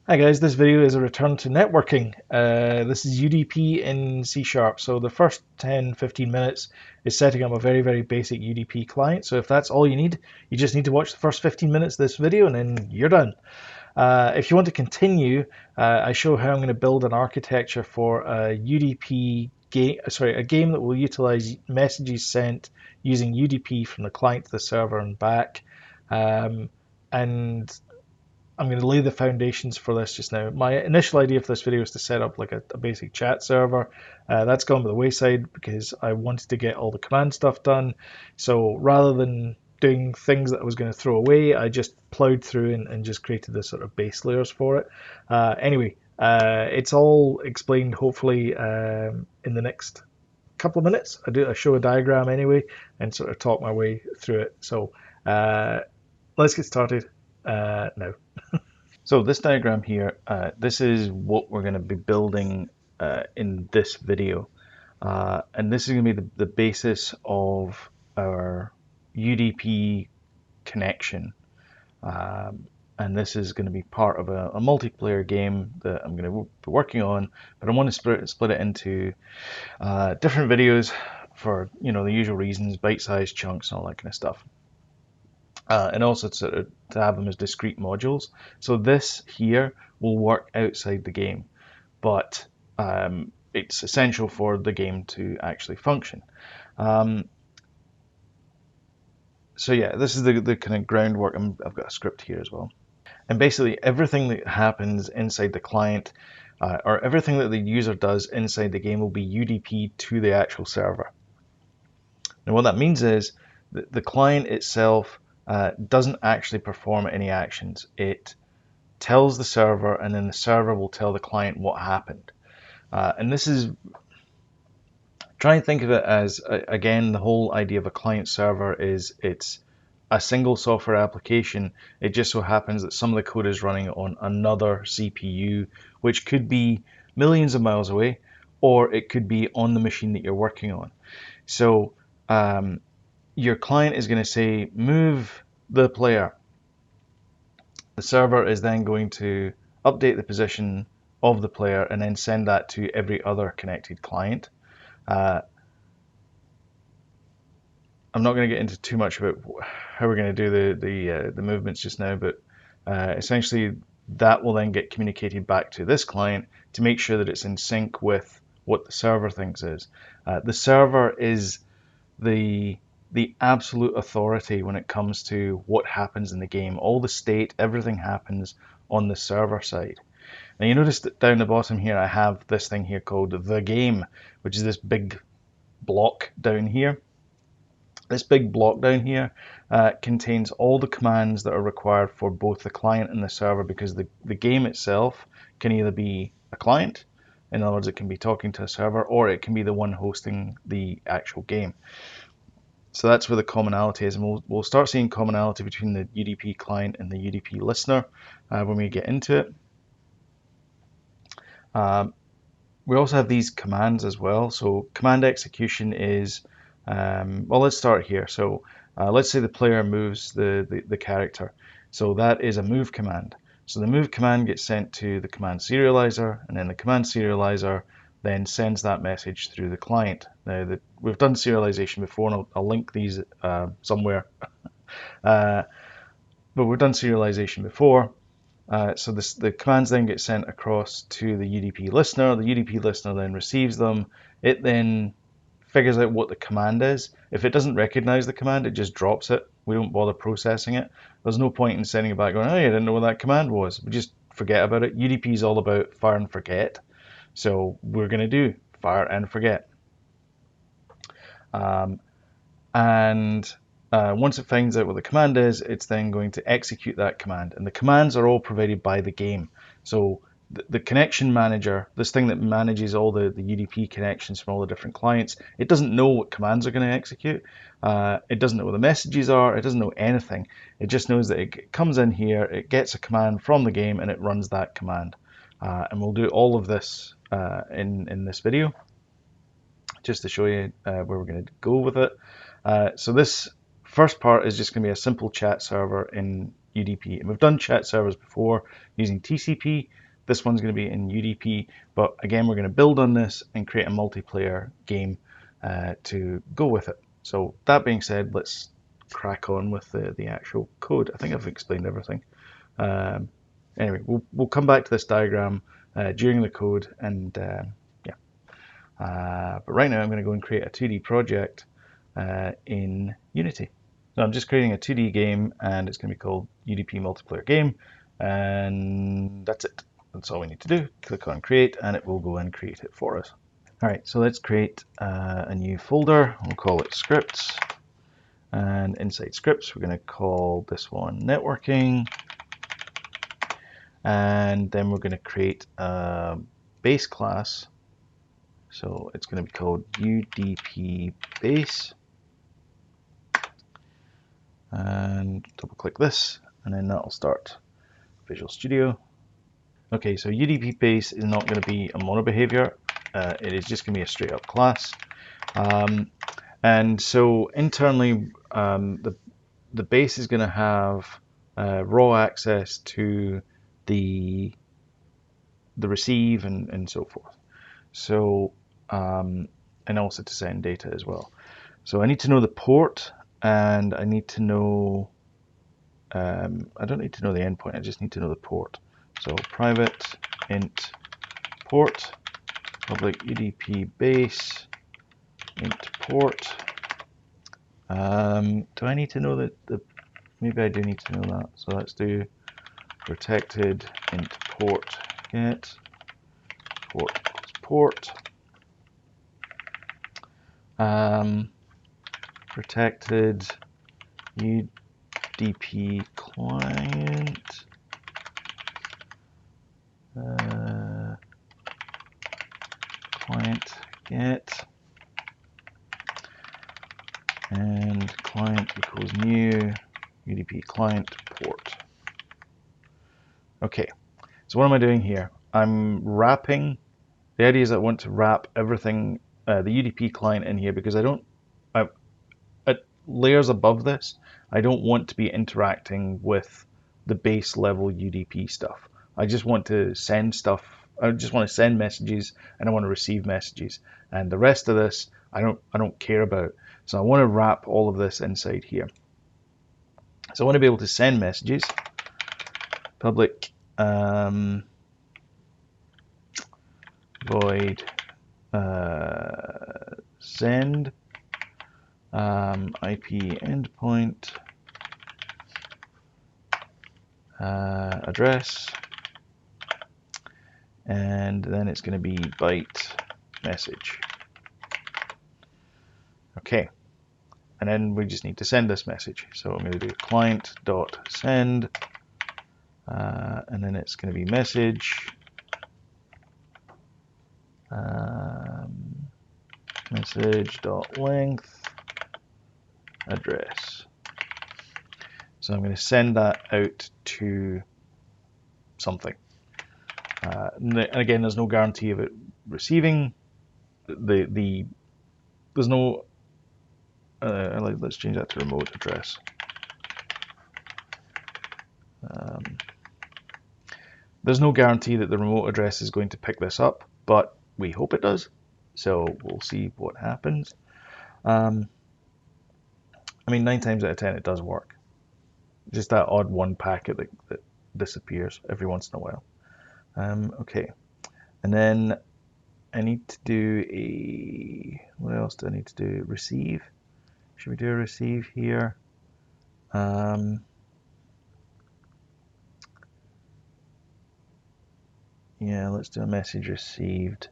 Hi guys, this video is a return to networking. This is UDP in C#. So the first 10-15 minutes is setting up a very basic UDP client. So if that's all you need, you just need to watch the first 15 minutes of this video and then you're done. If you want to continue, I show how I'm going to build an architecture for a UDP game, a game that will utilize messages sent using UDP from the client to the server and back. And I'm going to lay the foundations for this just now. My initial idea for this video is to set up like a basic chat server. That's gone by the wayside because I wanted to get all the command stuff done. So rather than doing things that I was going to throw away, I just plowed through and just created the sort of base layers for it. Anyway, it's all explained hopefully in the next couple of minutes. I show a diagram anyway and sort of talk my way through it. So let's get started now. So this diagram here, this is what we're going to be building in this video. And this is going to be the basis of our UDP connection. And this is going to be part of a multiplayer game that I'm going to be working on, but I want to split it into different videos for the usual reasons, bite-sized chunks and all that kind of stuff. And also to have them as discrete modules. So this here will work outside the game, but it's essential for the game to actually function. So yeah, this is the kind of groundwork. I've got a script here as well. And basically everything that happens inside the client or everything that the user does inside the game will be UDP to the actual server. And what that means is that the client itself doesn't actually perform any actions. It tells the server, and then the server will tell the client what happened. And this is, try and think of it as, again, the whole idea of a client server is it's a single software application. It just so happens that some of the code is running on another CPU, which could be millions of miles away, or it could be on the machine that you're working on. So your client is going to say, move the player. The server is then going to update the position of the player and then send that to every other connected client. I'm not going to get into too much about how we're going to do the movements just now, but essentially that will then get communicated back to this client to make sure that it's in sync with what the server thinks is. The server is the absolute authority when it comes to what happens in the game. All the state, everything happens on the server side. Now you notice that down the bottom here I have this thing here called the game, which is this big block down here. This big block down here contains all the commands that are required for both the client and the server, because the game itself can either be a client, in other words it can be talking to a server, or it can be the one hosting the actual game. So that's where the commonality is, and we'll start seeing commonality between the UDP client and the UDP listener when we get into it. We also have these commands as well. So command execution is, well, let's start here. So let's say the player moves the character. So that is a move command. So the move command gets sent to the command serializer, and then the command serializer then sends that message through the client. Now, we've done serialization before, and I'll link these somewhere. But we've done serialization before. So the commands then get sent across to the UDP listener. The UDP listener then receives them. It then figures out what the command is. If it doesn't recognize the command, it just drops it. We don't bother processing it. There's no point in sending it back going, oh, I didn't know what that command was. We just forget about it. UDP is all about fire and forget. So we're going to do fire and forget. Once it finds out what the command is, it's then going to execute that command. And the commands are all provided by the game. So the connection manager, this thing that manages all the UDP connections from all the different clients, it doesn't know what commands are going to execute. It doesn't know what the messages are. It doesn't know anything. It just knows that it comes in here, it gets a command from the game, and it runs that command. And we'll do all of this in this video, just to show you where we're going to go with it. So this first part is just going to be a simple chat server in UDP. And we've done chat servers before using TCP. This one's going to be in UDP, but again, we're going to build on this and create a multiplayer game to go with it. So that being said, let's crack on with the actual code. I think I've explained everything. Anyway, we'll come back to this diagram during the code, and yeah. But right now I'm going to go and create a 2D project in Unity. So I'm just creating a 2D game, and it's going to be called UDP Multiplayer Game, and that's it. That's all we need to do. Click on Create, and it will go and create it for us. All right, so let's create a new folder. We'll call it Scripts, and inside Scripts, we're going to call this one Networking, and then we're going to create a base class. So it's going to be called UDP base, and double click this, and then that'll start Visual Studio. Okay, so UDP base is not going to be a mono behavior. It is just going to be a straight up class. And so internally, the base is going to have raw access to the receive and so forth. So and also to send data as well. So I need to know the port, and I need to know, I don't need to know the endpoint, I just need to know the port. So private int port, public UDP base int port. Do I need to know that maybe I do need to know that. So let's do protected int port get port. Protected UDP client client get, and client equals new UDP client port. Okay, so what am I doing here? I'm wrapping. The idea is I want to wrap everything, the UDP client in here, because at layers above this, I don't want to be interacting with the base level UDP stuff. I just want to send stuff. I just want to send messages, and I want to receive messages, and the rest of this I don't care about. So I want to wrap all of this inside here. So I want to be able to send messages. Public void send IP endpoint address, and then it's going to be byte message. Okay, and then we just need to send this message. So I'm going to do client.send, and then it's going to be message message.length address. So I'm going to send that out to something. And again, there's no guarantee of it receiving. There's no. Let's change that to remote address. There's no guarantee that the remote address is going to pick this up, but we hope it does. So we'll see what happens. I mean, 9 times out of 10 it does work. Just that odd one packet that disappears every once in a while. Okay, and then I need to do what else do I need to do? Receive. Should we do a receive here? Yeah, let's do a message received.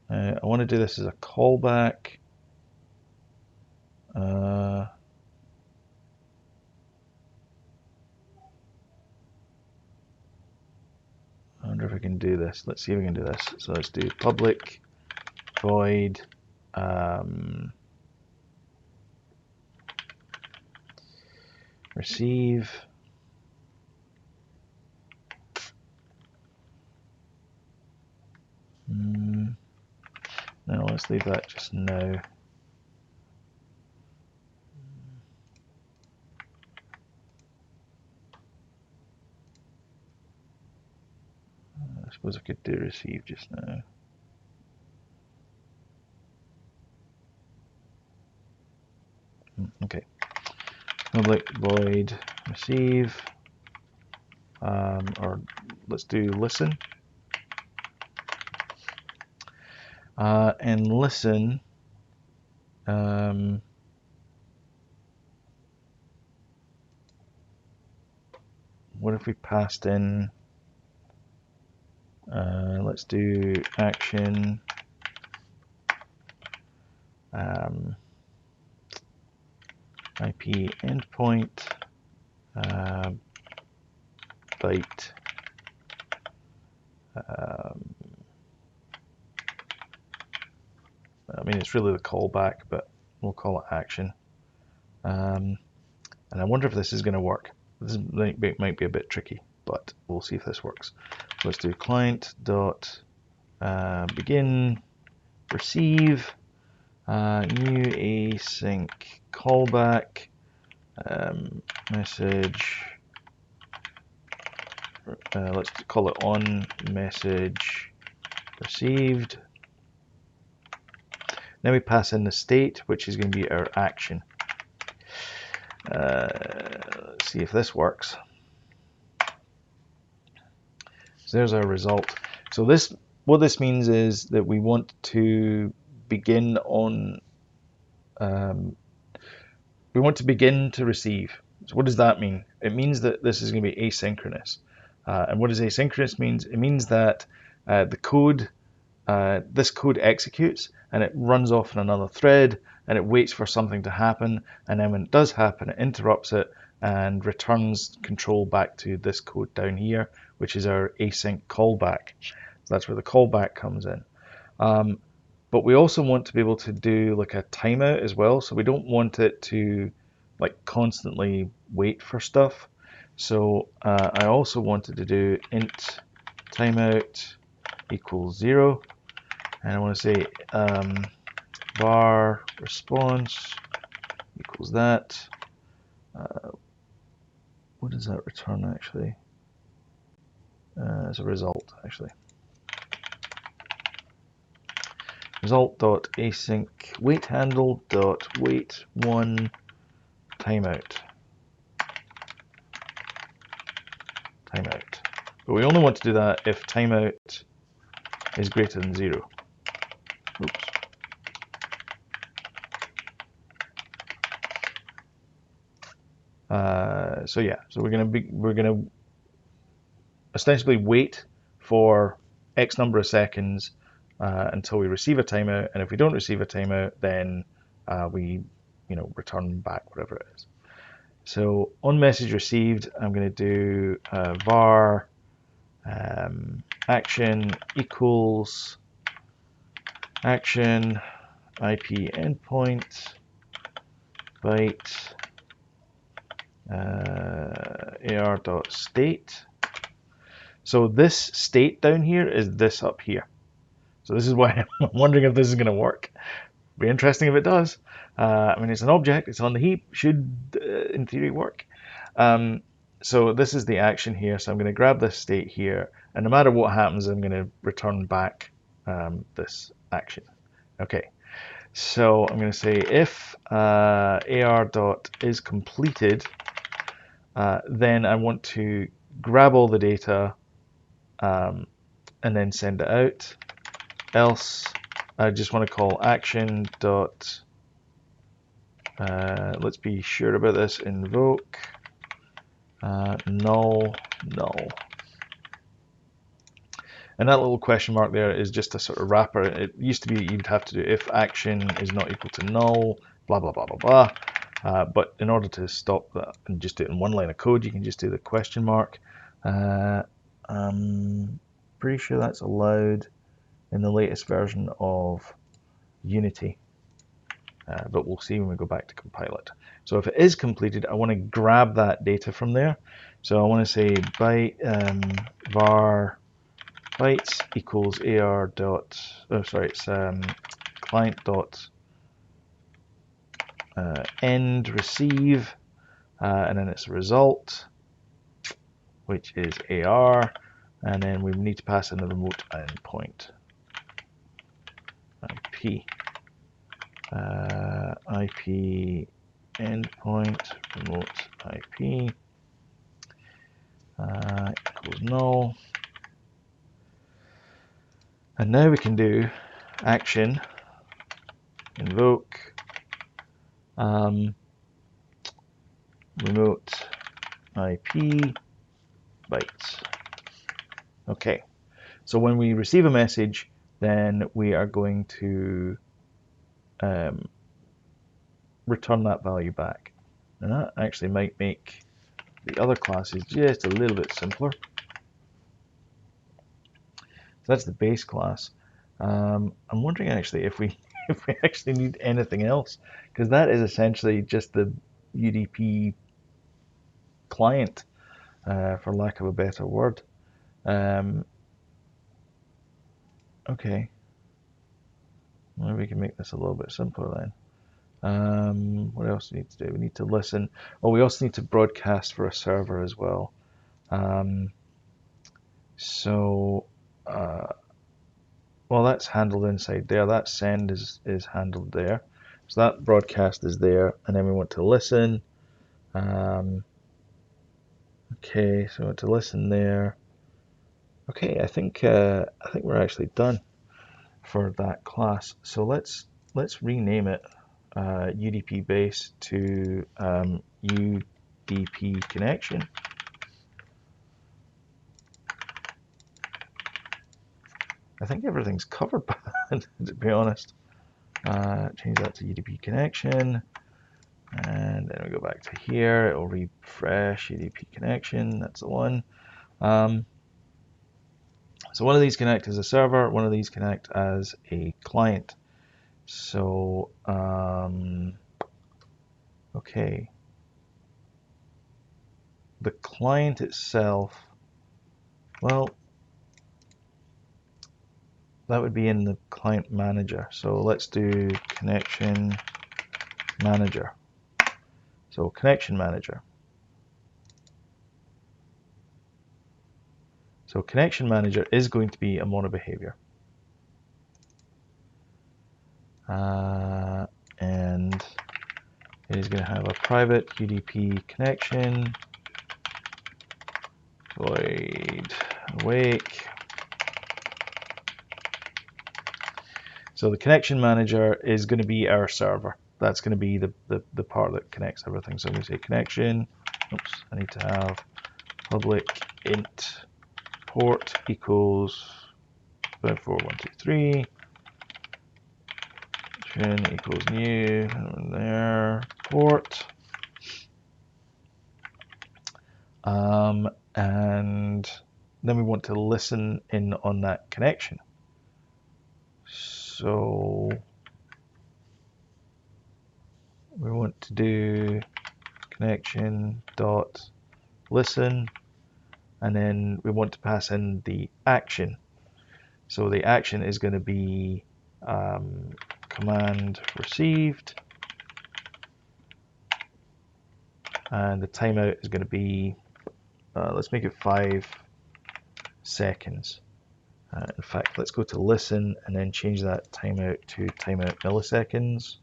I want to do this as a callback. I wonder if I can do this. Let's see if we can do this. So let's do public void receive. No, let's leave that just now. I suppose I could do receive just now. Okay. Public void receive, or let's do listen. And listen, what if we passed in, let's do action, IP endpoint, byte, I mean, it's really the callback, but we'll call it action. And I wonder if this is going to work. This might be a bit tricky, but we'll see if this works. Let's do client dot begin receive new async callback message. Let's call it on message received. Now we pass in the state, which is going to be our action. Let's see if this works. So there's our result. So what this means is that we want to begin on, we want to begin to receive. So what does that mean? It means that this is going to be asynchronous. And what does asynchronous means? It means that the code, this code executes and it runs off in another thread and it waits for something to happen, and then when it does happen, it interrupts it and returns control back to this code down here, which is our async callback. So that's where the callback comes in. But we also want to be able to do like a timeout as well. So we don't want it to like constantly wait for stuff. So I also wanted to do int timeout equals 0. And I want to say var response equals that. What does that return actually? As a result, actually. Result.async wait handle dot wait one timeout. But we only want to do that if timeout is greater than 0. Oops. So yeah, so we're gonna essentially wait for X number of seconds until we receive a timeout, and if we don't receive a timeout, then we return back whatever it is. So on message received, I'm going to do var action equals action IP endpoint byte ar.state. So this state down here is this up here. So this is why I'm wondering if this is going to work. Be interesting if it does. I mean, it's an object, it's on the heap, should in theory work. So this is the action here. So I'm going to grab this state here, and no matter what happens, I'm going to return back this action. Okay. So I'm going to say if ar.is completed, then I want to grab all the data and then send it out. Else, I just want to call action dot, let's be sure about this, invoke null. And that little question mark there is just a sort of wrapper. It used to be you'd have to do if action is not equal to null, blah, blah, blah, blah, blah. But in order to stop that and just do it in one line of code, you can just do the question mark. I'm pretty sure that's allowed in the latest version of Unity. But we'll see when we go back to compile it. So if it is completed, I want to grab that data from there. So I want to say byte var bytes equals ar dot, oh sorry, it's client dot end receive, and then it's result, which is ar, and then we need to pass in the remote endpoint IP. IP endpoint remote IP equals null. And now we can do action invoke remote IP bytes. Okay, so when we receive a message, then we are going to return that value back. And that actually might make the other classes just a little bit simpler. So that's the base class. I'm wondering actually if we actually need anything else, because that is essentially just the UDP client, for lack of a better word. Okay, maybe we can make this a little bit simpler then. What else do we need to do? We need to listen. Oh, we also need to broadcast for a server as well. Well, that's handled inside there. That send is handled there. So that broadcast is there, and then we want to listen. Okay, so we want to listen there. Okay, I think we're actually done for that class. So let's rename it UDP base to UDP connection. I think everything's covered by that, to be honest. Change that to UDP connection, and then we go back to here. It'll refresh UDP connection. That's the one. So one of these connect as a server, one of these connect as a client. So okay, the client itself, well, that would be in the client manager. So let's do connection manager. So connection manager. So connection manager is going to be a mono behavior. And it is going to have a private UDP connection, void awake. So the connection manager is going to be our server. That's going to be the part that connects everything. So I'm going to say connection. Oops, I need to have public int port equals 54123. Equals new, and there, port. And then we want to listen in on that connection. So we want to do connection dot listen, and then we want to pass in the action. So the action is going to be command received, and the timeout is going to be let's make it 5 seconds. In fact, let's go to listen and then change that timeout to timeout milliseconds,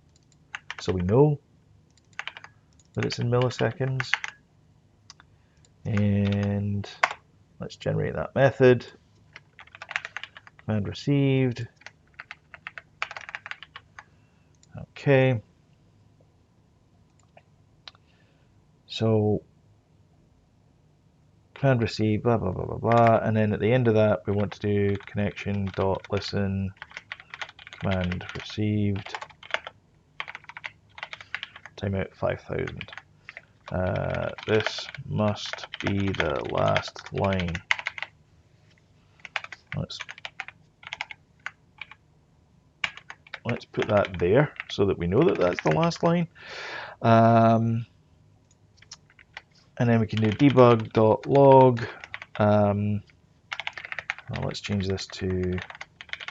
so we know that it's in milliseconds. And let's generate that method. Command received. Okay. So command received, blah blah blah blah blah, and then at the end of that we want to do connection dot listen command received timeout 5000. This must be the last line. Let's put that there so that we know that that's the last line. And then we can do debug.log. Well, let's change this to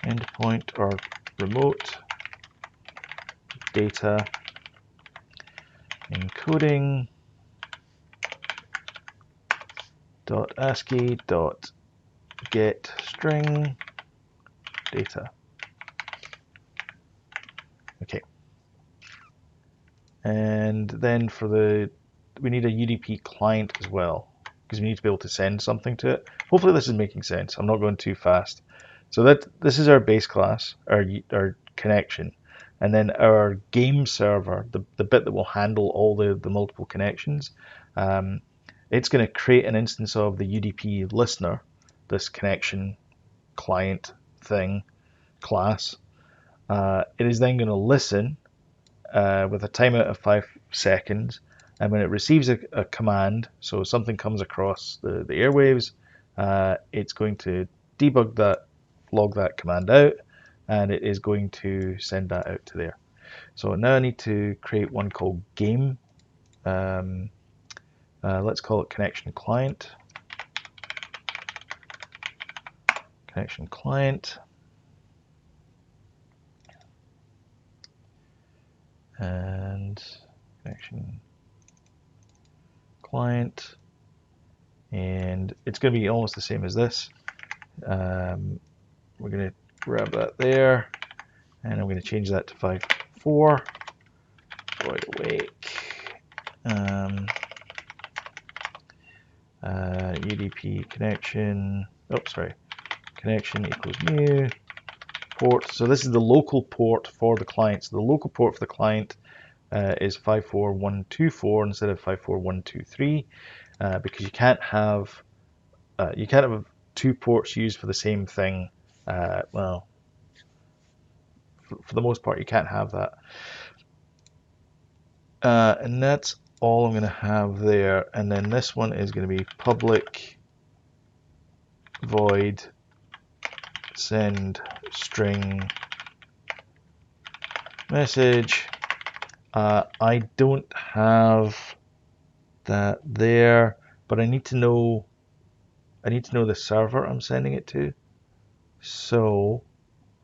endpoint or remote data encoding .ascii get string data. Okay. And then we need a UDP client as well, because we need to be able to send something to it. Hopefully this is making sense. I'm not going too fast. So this is our base class, our connection. And then our game server, the bit that will handle all the multiple connections, it's going to create an instance of the UDP listener, this connection client thing class. It is then going to listen with a timeout of 5 seconds, and when it receives a command, so something comes across the airwaves, it's going to debug that, log that command out, and it is going to send that out to there. So now I need to create one called game. Let's call it connection client. Connection client. And connection client, and it's going to be almost the same as this. We're going to grab that there, and I'm going to change that to 5.4. Void awake. UDP connection. Oh, sorry. Connection equals new port. So this is the local port for the client. So the local port for the client is 54124 instead of 54123, because you can't have two ports used for the same thing. Well, for the most part, you can't have that. And that's all I'm going to have there. And then this one is going to be public void send string message. I don't have that there, but I need to know the server I'm sending it to. So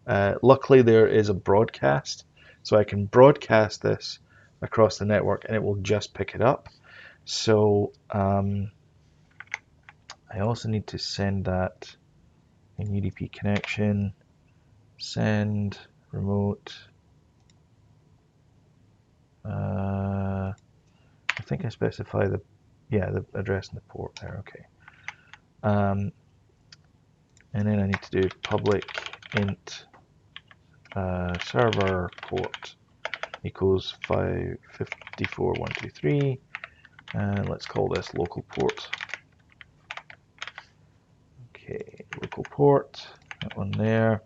luckily there is a broadcast, so I can broadcast this across the network and it will just pick it up. So I also need to send that in UDP connection, send remote. I think I specify the address and the port there. Okay. And then I need to do public int server port equals 554.123, and let's call this local port. Okay, local port, that one there.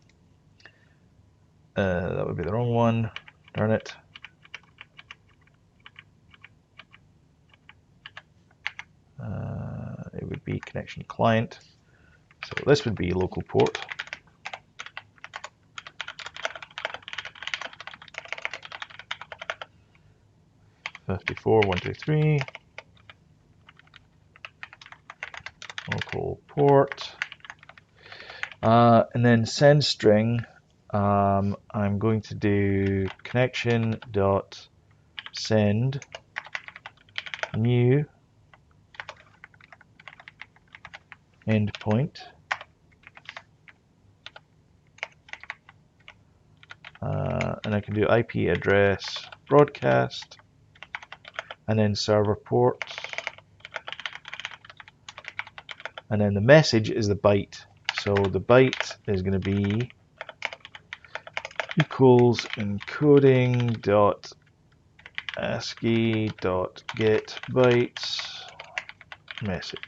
That would be the wrong one, darn it. It would be connection client, so this would be local port. (54123) local port, and then send string. I'm going to do connection dot send new endpoint, and I can do IP address broadcast, and then server port, and then the message is the byte. So the byte is going to be equals encoding dot ASCII dot get bytes message.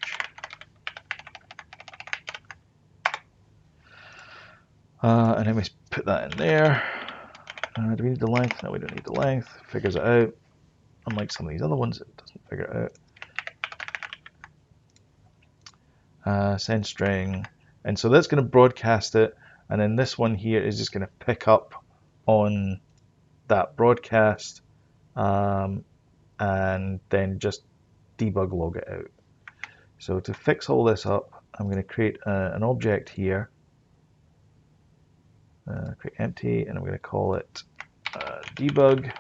And then we put that in there. Do we need the length? No, we don't need the length. Figures it out. Unlike some of these other ones, it doesn't figure it out. Send string, and so that's going to broadcast it, and then this one here is just going to pick up on that broadcast, and then just debug log it out. So to fix all this up, I'm going to create an object here, create empty, and I'm going to call it debug,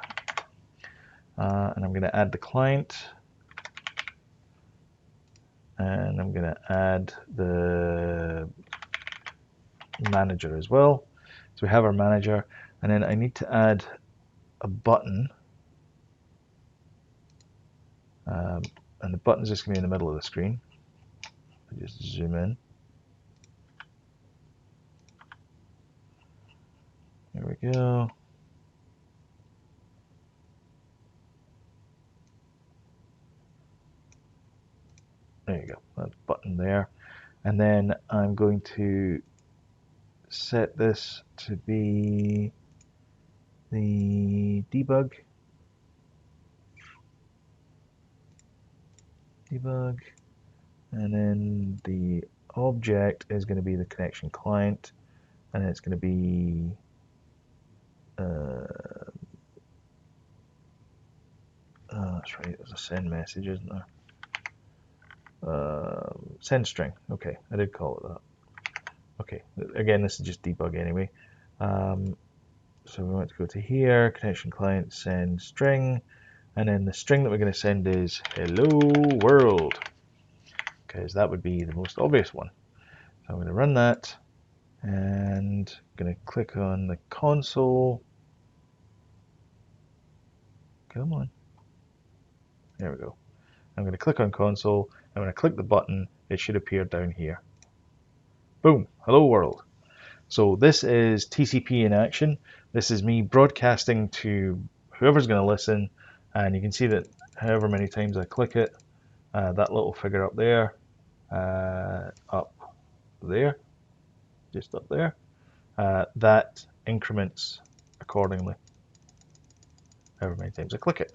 and I'm going to add the client, and I'm going to add the manager as well. So we have our manager, and then I need to add a button, and the button's just going to be in the middle of the screen. I just zoom in. There we go. There you go, that button there. And then I'm going to set this to be the debug, and then the object is going to be the connection client, and it's going to be that's right, there's a send message, isn't there? Send string. Okay, I did call it that. Okay, again, this is just debug anyway. So we want to go to here, connection client, send string, and then the string that we're going to send is hello world, because that would be the most obvious one. So I'm going to run that, and I'm going to click on the console. Come on. There we go. I'm going to click on console, and when I click the button, it should appear down here. Boom, hello world. So this is TCP in action. This is me broadcasting to whoever's going to listen, and you can see that however many times I click it, that little figure up there, just up there, that increments accordingly, however many times I click it.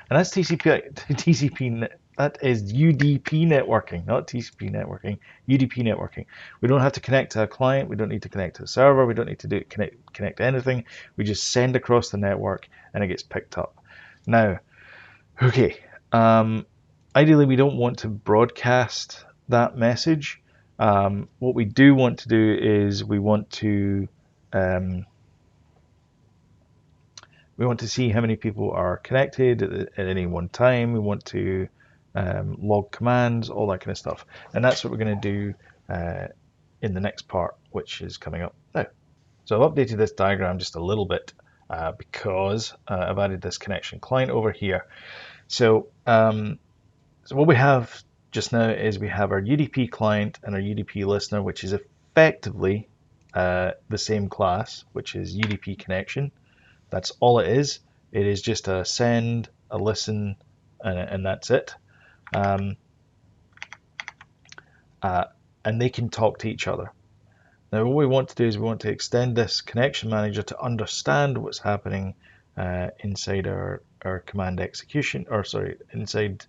And that's TCP, that is UDP networking, not TCP networking, UDP networking. We don't have to connect to a client, we don't need to connect to a server, we don't need to connect to anything. We just send across the network and it gets picked up. Now, okay, ideally we don't want to broadcast that message. What we do want to do is we want to see how many people are connected at any one time. We want to log commands, all that kind of stuff. And that's what we're going to do in the next part, which is coming up now. So I've updated this diagram just a little bit because I've added this connection client over here. So, so what we have just now is we have our UDP client and our UDP listener, which is effectively the same class, which is UDP connection. That's all it is. It is just a send, a listen, and that's it. And they can talk to each other. Now what we want to do is we want to extend this connection manager to understand what's happening inside our command execution, or sorry, inside,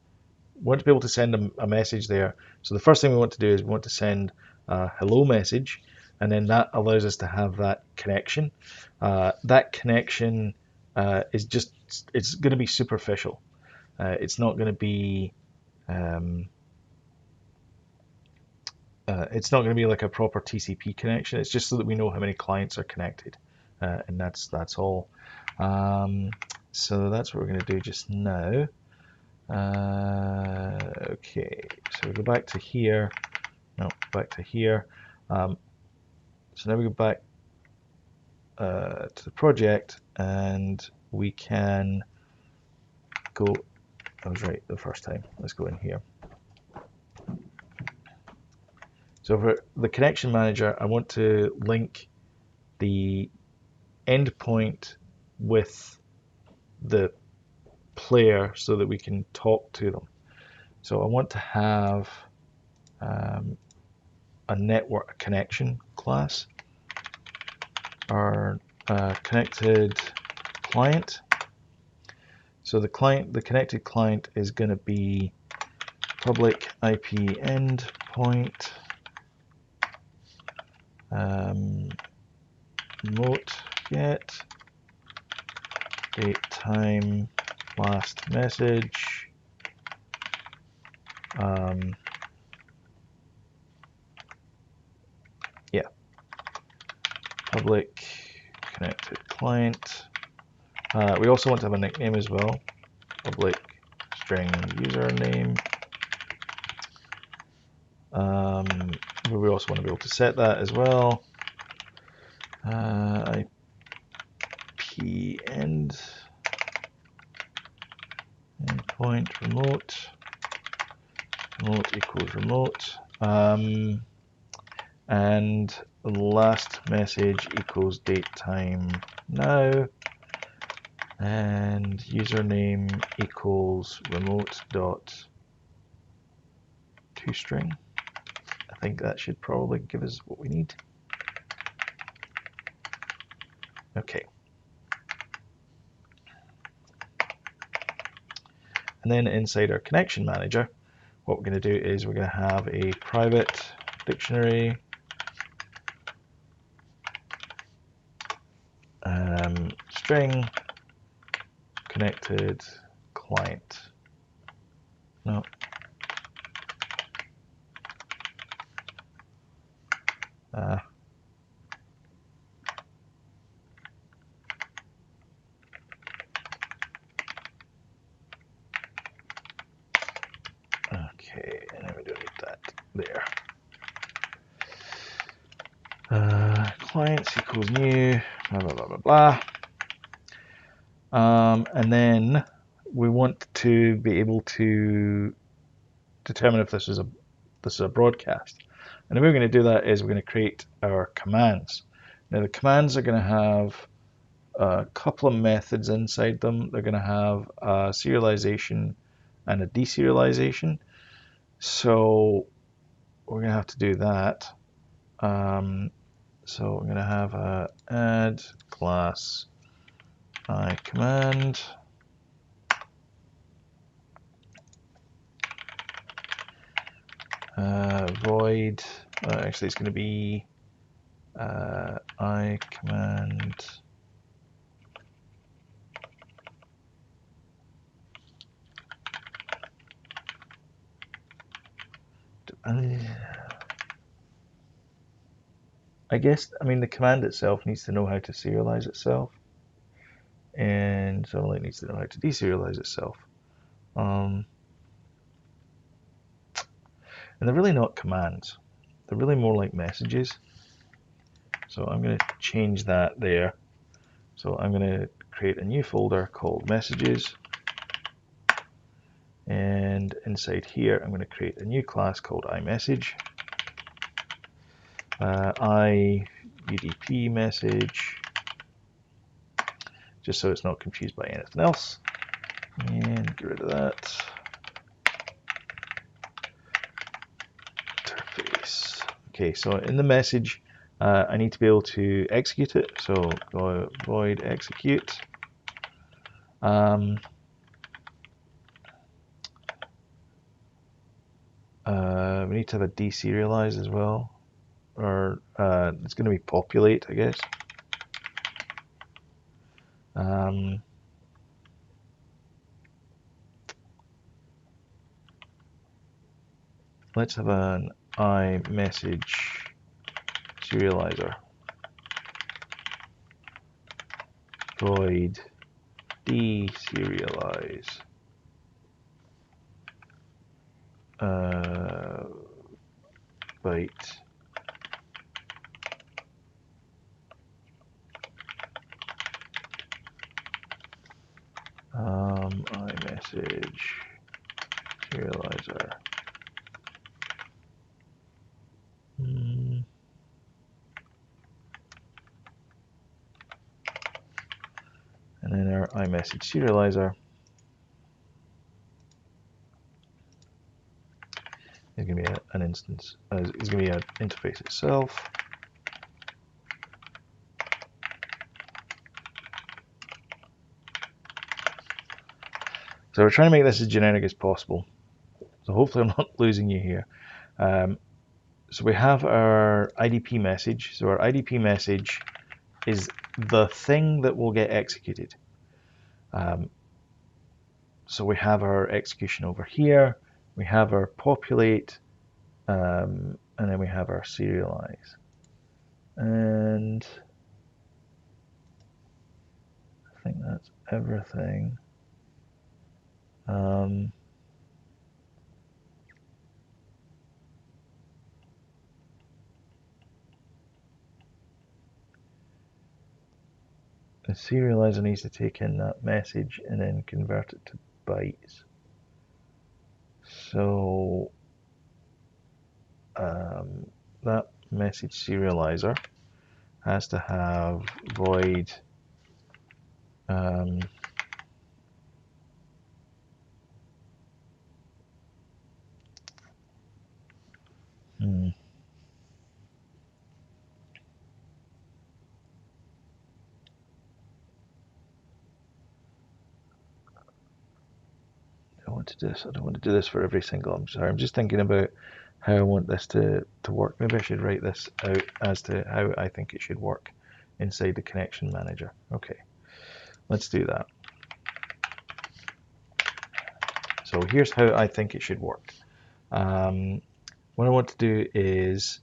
we want to be able to send a message there. So the first thing we want to do is we want to send a hello message, and then that allows us to have that connection. That connection is just, it's going to be superficial. It's not going to be like a proper TCP connection. It's just so that we know how many clients are connected, and that's all. So that's what we're going to do just now. Okay, so we go back to here. No, back to here. So now we go back to the project, and we can go. I was right the first time. Let's go in here. So for the connection manager, I want to link the endpoint with the player so that we can talk to them. So I want to have a network connection class, or connected client. So the connected client is going to be public IP endpoint remote get date time last message public connected client. We also want to have a nickname as well, public string username. but we also want to be able to set that as well. IP end endpoint remote equals remote, and last message equals date time now, and username equals remote dot toString. I think that should probably give us what we need. Okay. And then inside our connection manager, what we're going to do is we're going to have a private dictionary string connected client. No. Okay, and then we don't need that there. Clients equals new, blah, blah, blah, blah, blah. And then we want to be able to determine if this is a broadcast. And the way we're going to do that is we're going to create our commands. Now the commands are going to have a couple of methods inside them. They're going to have a serialization and a deserialization. So we're going to have to do that. So we're going to have a add class iCommand. Void, actually it's going to be iCommand I guess, I mean, the command itself needs to know how to serialize itself, and so it needs to know how to deserialize itself. And they're really not commands. They're really more like messages. So I'm going to change that there. So I'm going to create a new folder called messages. And inside here, I'm going to create a new class called iMessage. UDP message, just so it's not confused by anything else. And get rid of that. Interface. Okay, so in the message, I need to be able to execute it. So void execute. We need to have a deserialize as well, or it's going to be populate, I guess. Let's have an iMessage serializer. Void deserialize. Byte. iMessage serializer. And then our iMessage serializer is going to be an instance. Is going to be an interface itself. So we're trying to make this as generic as possible. So hopefully I'm not losing you here. So we have our IDP message. So our IDP message is the thing that will get executed. So we have our execution over here. We have our populate, and then we have our serialize. And I think that's everything. serializer needs to take in that message and then convert it to bytes. So that message serializer has to have void I want to do this. I don't want to do this for every single. I'm sorry. I'm just thinking about how I want this to work. Maybe I should write this out as to how I think it should work inside the connection manager. Okay, let's do that. So here's how I think it should work. What I want to do is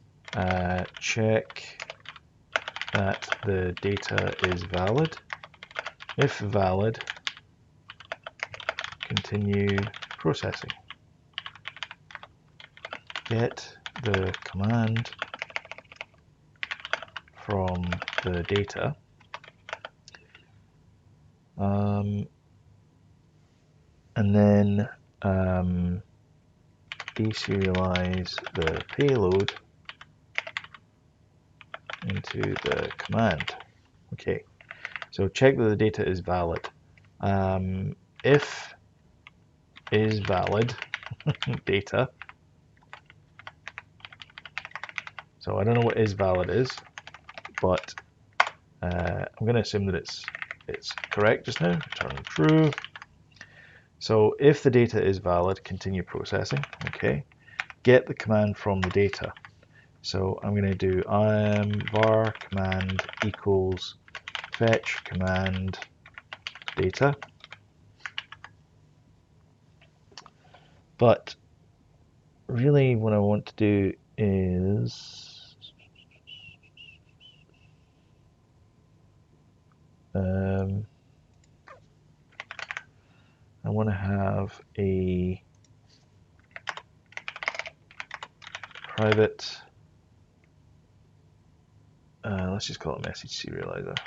check that the data is valid. If valid, continue processing. Get the command from the data, and then deserialize the payload into the command. Okay, so check that the data is valid. If is valid data. So I don't know what is valid is, but I'm going to assume that it's correct just now. Return true. So if the data is valid, continue processing. Okay. Get the command from the data. So I'm going to do var command equals fetch command data. But really what I want to do is I want to have a private, let's just call it message serializer.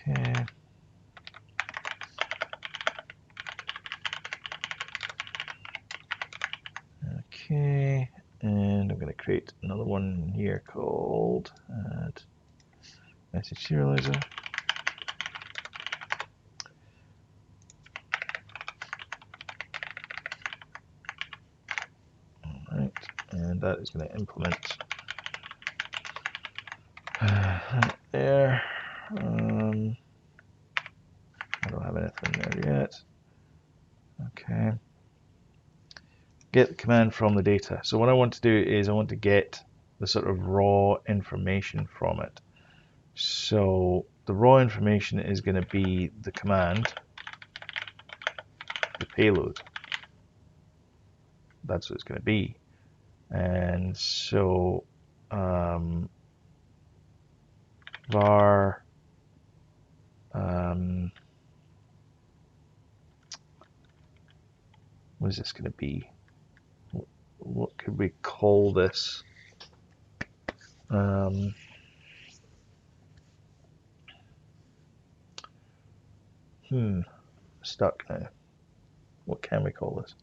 Okay. Okay, and I'm going to create another one here called message serializer. Alright, and that is going to implement that there. I don't have anything there yet. Okay. Get the command from the data. So what I want to do is I want to get the sort of raw information from it. So the raw information is going to be the command, the payload. That's what it's going to be. And so var what is this going to be? What could we call this? Stuck now. What can we call this?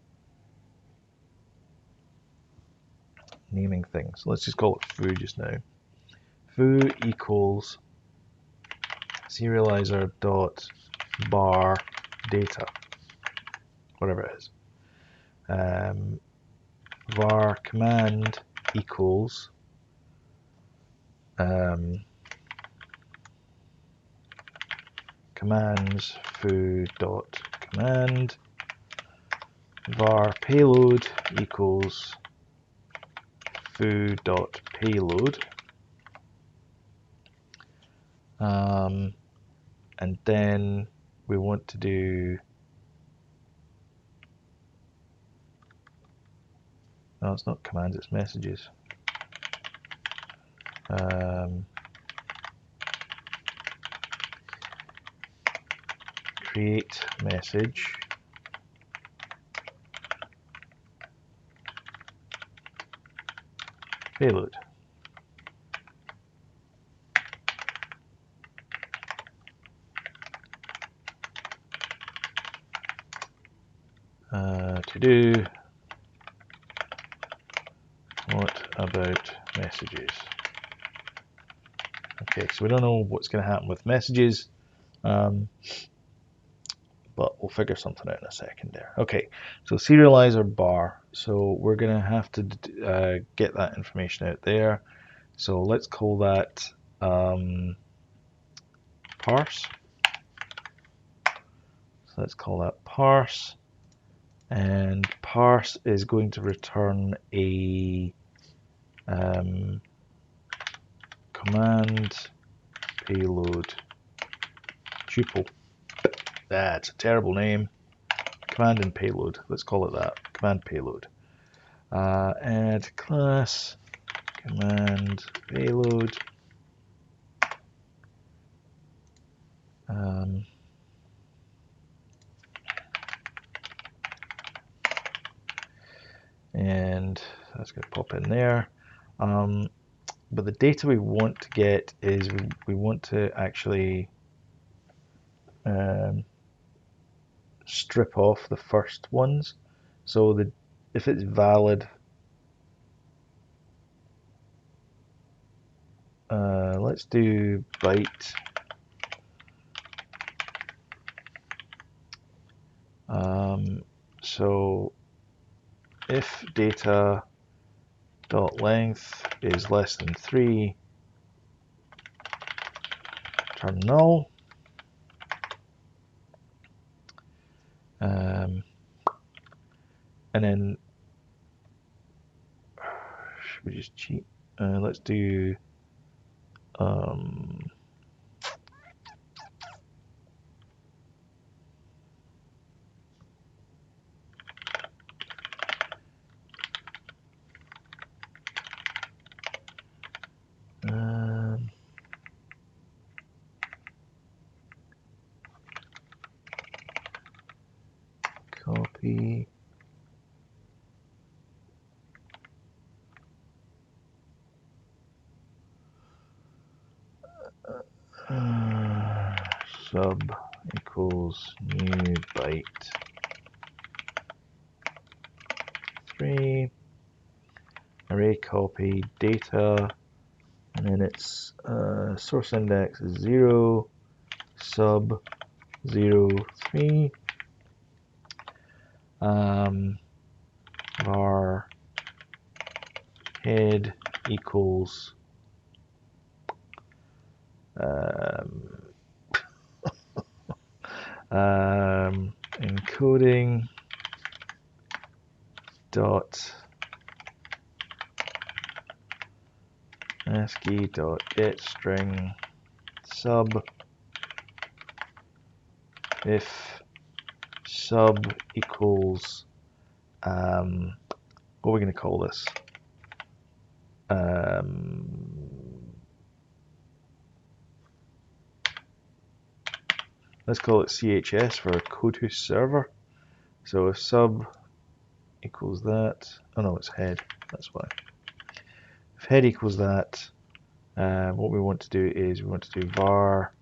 Naming things. Let's just call it foo just now. Foo equals serializer dot bar data, whatever it is. Var command equals commands foo dot command. Var payload equals foo dot payload. And then we want to do, no, it's not commands, it's messages. Create message payload. To do, what about messages? Okay, so we don't know what's going to happen with messages, but we'll figure something out in a second there. Okay, so serializer bar. So we're going to have to get that information out there. So let's call that parse. So let's call that parse. And parse is going to return a command payload tuple. That's a terrible name. Command and payload. Let's call it that. Command payload. Add class command payload. And that's going to pop in there. But the data we want to get is we want to actually strip off the first ones. So if it's valid, let's do byte. So if data dot length is less than 3, return null. And then should we just cheat? Let's do copy sub equals new byte 3 array copy data, and then its source index is 0 sub 0 3 var head equals encoding dot ASCII dot get string sub if sub equals what are we going to call this? Let's call it CHS for Codehus server. So if sub equals that, oh no, it's head, that's why. If head equals that, what we want to do is we want to do var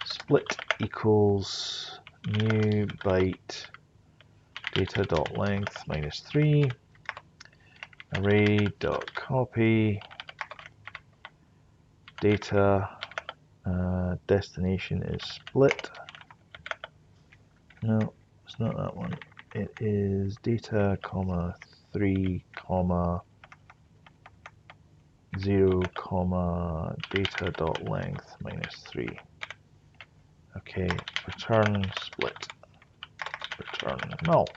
split equals new byte data dot length minus 3 array dot copy data destination is split. No, it's not that one. It is data comma 3 comma 0 comma data dot length minus 3. Okay, return split. Return null.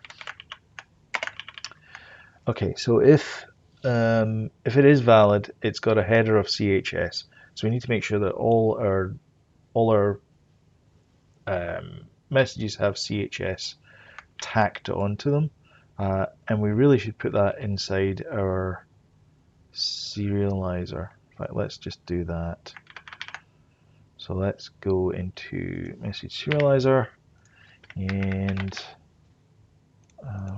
Okay, so if it is valid, it's got a header of CHS. So we need to make sure that all our messages have CHS tacked onto them, and we really should put that inside our serializer. In fact, let's just do that. So let's go into message serializer, and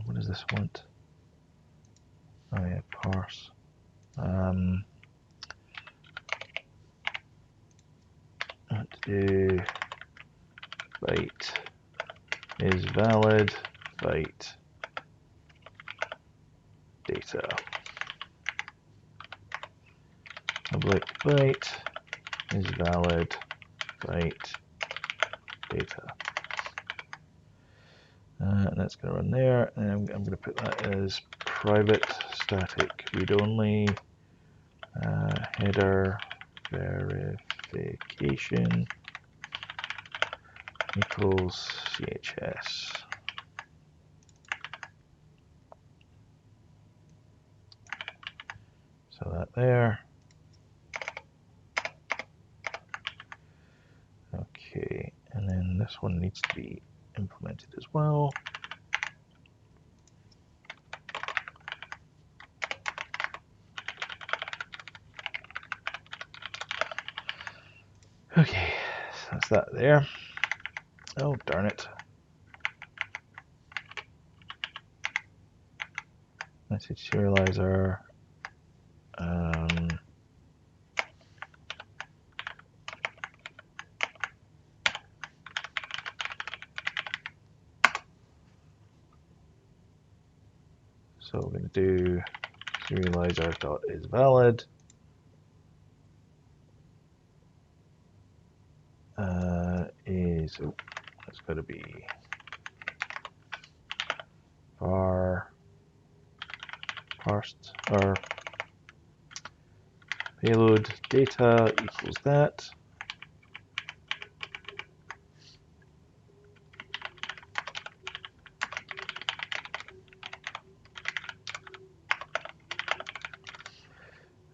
what does this want? Oh yeah, parse. What to do? Byte is valid. Byte data. Public byte is valid. Byte data. And that's going to run there, and I'm going to put that as private static read-only header verification equals CHS. So that there. Okay, and then this one needs to be implemented as well. Okay, so that's that there. Oh, darn it. Message serializer. So we're going to do serializer.isValid. That's got to be var parsed or payload data equals that.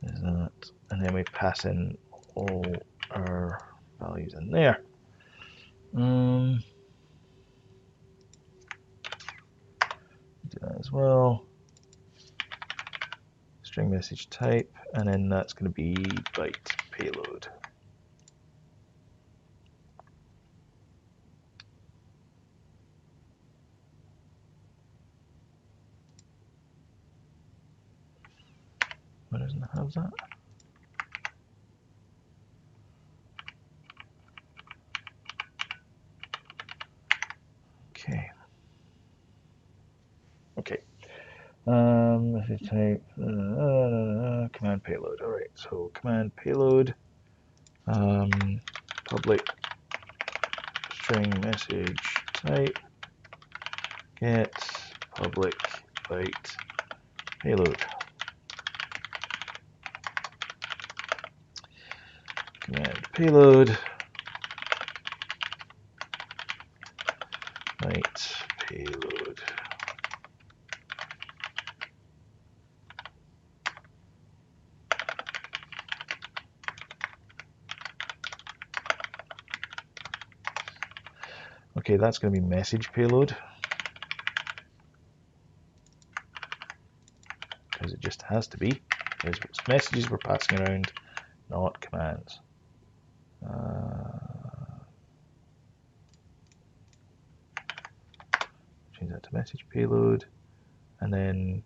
There's that, and then we pass in all our values in there. Do that as well. String message type, and then that's going to be byte payload. Why doesn't it have that? Okay. Okay. Message type, command payload. All right, so command payload, public string message type, get public byte payload. Command payload, byte payload. Okay, that's going to be message payload, because it just has to be, because it's messages we're passing around, not commands. Change that to message payload, and then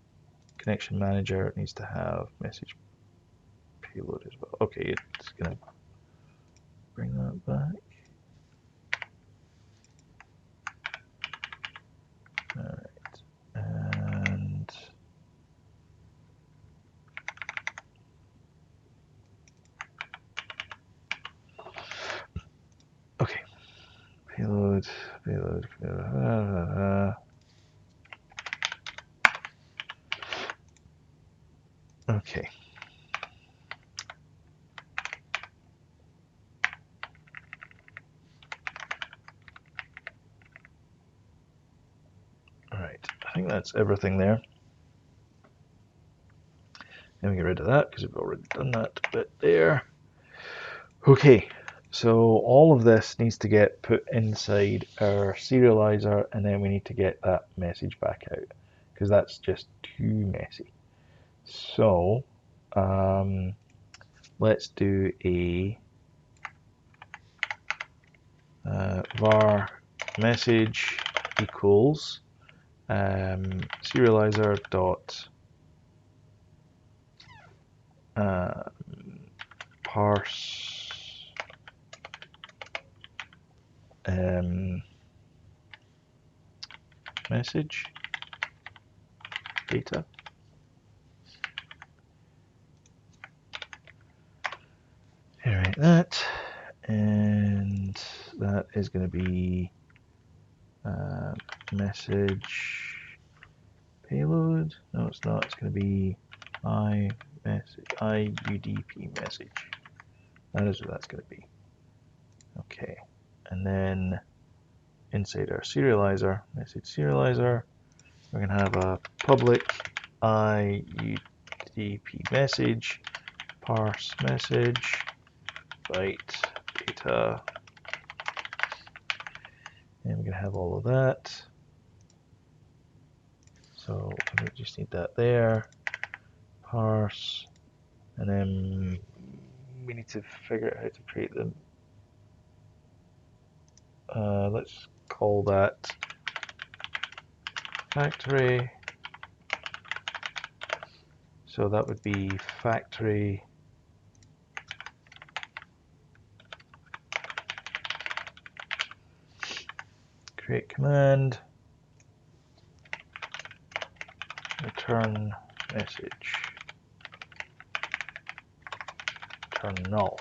connection manager needs to have message payload as well. Okay, it's going to bring that back. Alright, and okay, payload. Okay. Alright, I think that's everything there. Let me get rid of that because we've already done that bit there. Okay, so all of this needs to get put inside our serializer, and then we need to get that message back out because that's just too messy. So let's do a var message equals serializer dot parse message data. Rewrite that, and that is going to be message payload. No, it's not. It's going to be UDP message. That is what that's going to be. Okay, and then inside our serializer, message serializer, we're going to have a public UDP message, parse message, byte data, and we're going to have all of that. So we just need that there, parse, and then we need to figure out how to create them. Let's call that factory. So that would be factory create command, return message, return null.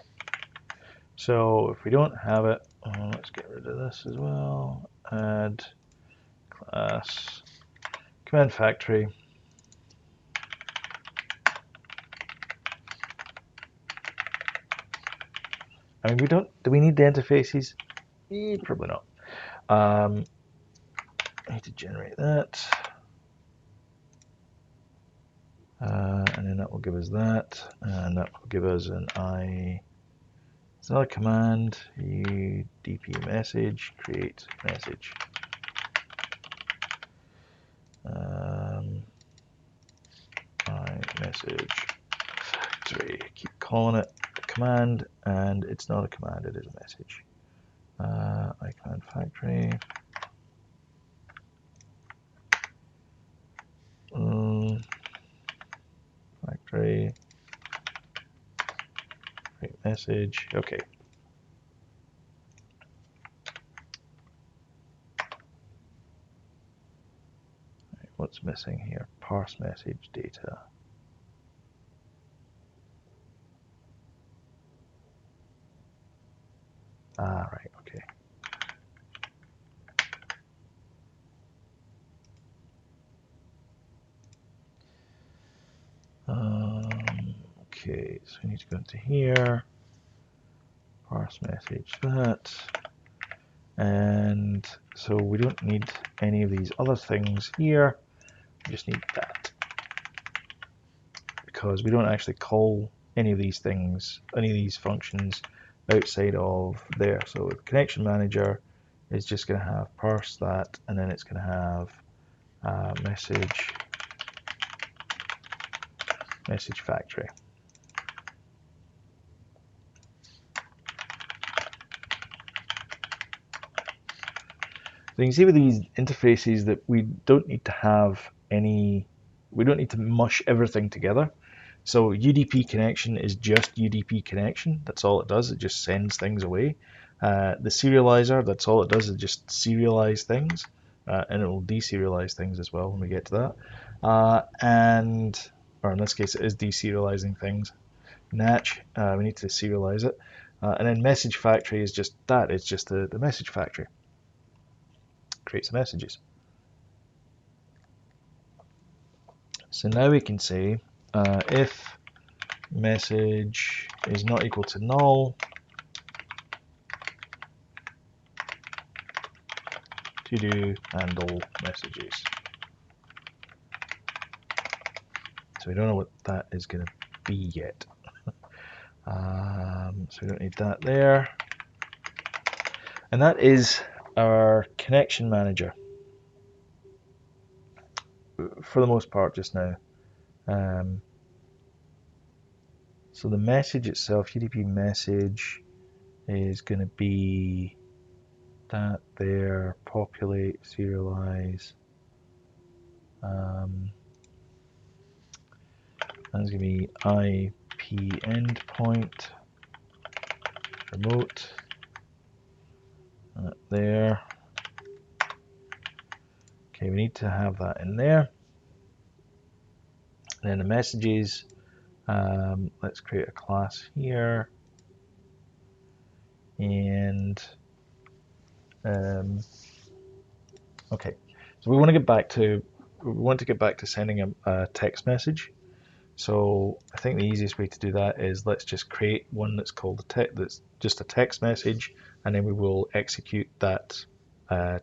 So if we don't have it, let's get rid of this as well. Add class command factory. I mean, do we need the interfaces? Probably not. I need to generate that. And then that will give us that, and that will give us an it's another command, UDP message, create message. iMessage factory. Keep calling it a command, and it's not a command, it is a message. iCommand factory. Factory. Create message. Okay. Right, what's missing here? Parse message data. Right, okay. Okay, so we need to go into here, parse message that, and so we don't need any of these other things here, we just need that, because we don't actually call any of these things, any of these functions outside of there. So the connection manager is just going to have parse that, and then it's going to have message factory. So you can see with these interfaces that we don't need to have we don't need to mush everything together. So UDP connection is just UDP connection. That's all it does. It just sends things away. The serializer, that's all it does. It just serialize things, and it will deserialize things as well when we get to that. Or in this case, it is deserializing things. Natch, we need to serialize it. And then message factory is just that. It's just the message factory. Creates the messages. So now we can say if message is not equal to null, to do handle messages. So we don't know what that is going to be yet. So we don't need that there. And that is our connection manager for the most part just now. So the message itself, UDP message, is going to be that there, populate, serialize. That's going to be IP UDP endpoint remote there. Okay, we need to have that in there. And then the messages, let's create a class here, and okay, so we want to get back to sending a text message. So I think the easiest way to do that is let's just create one that's called that's just a text message, and then we will execute that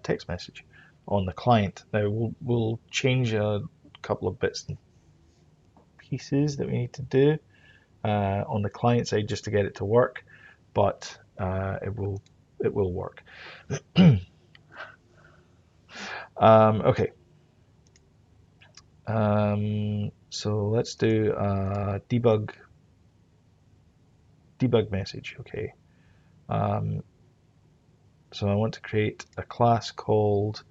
text message on the client. Now we'll change a couple of bits and pieces that we need to do on the client side just to get it to work, but it will work. Okay. So let's do a debug message. Okay. So I want to create a class called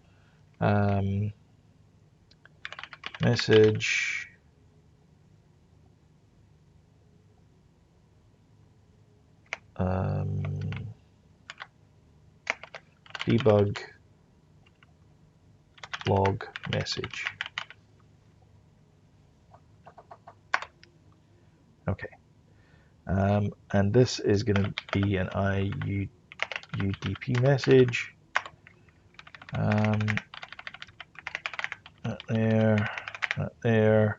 message debug log message. Okay. And this is going to be an UDP message. There.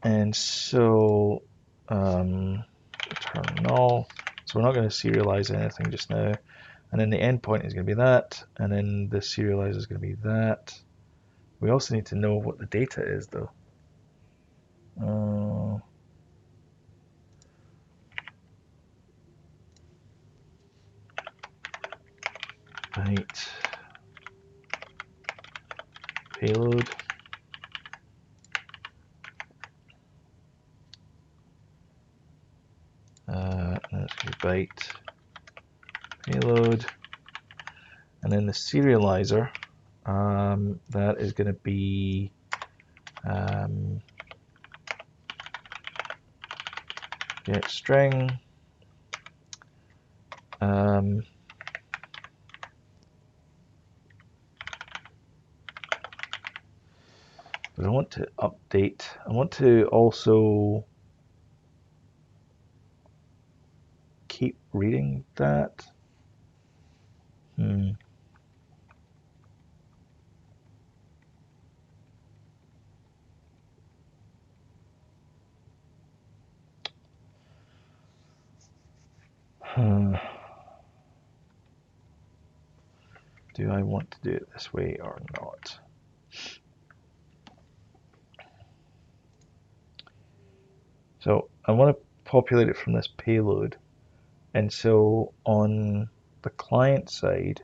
And so return null. So we're not going to serialize anything just now. And then the endpoint is going to be that, and then the serializer is going to be that. We also need to know what the data is, though. Byte payload. That's going to be byte payload, and then the serializer. That is going to be get string. But I want to update. I want to also keep reading that. Do I want to do it this way or not? So I want to populate it from this payload. And so on the client side,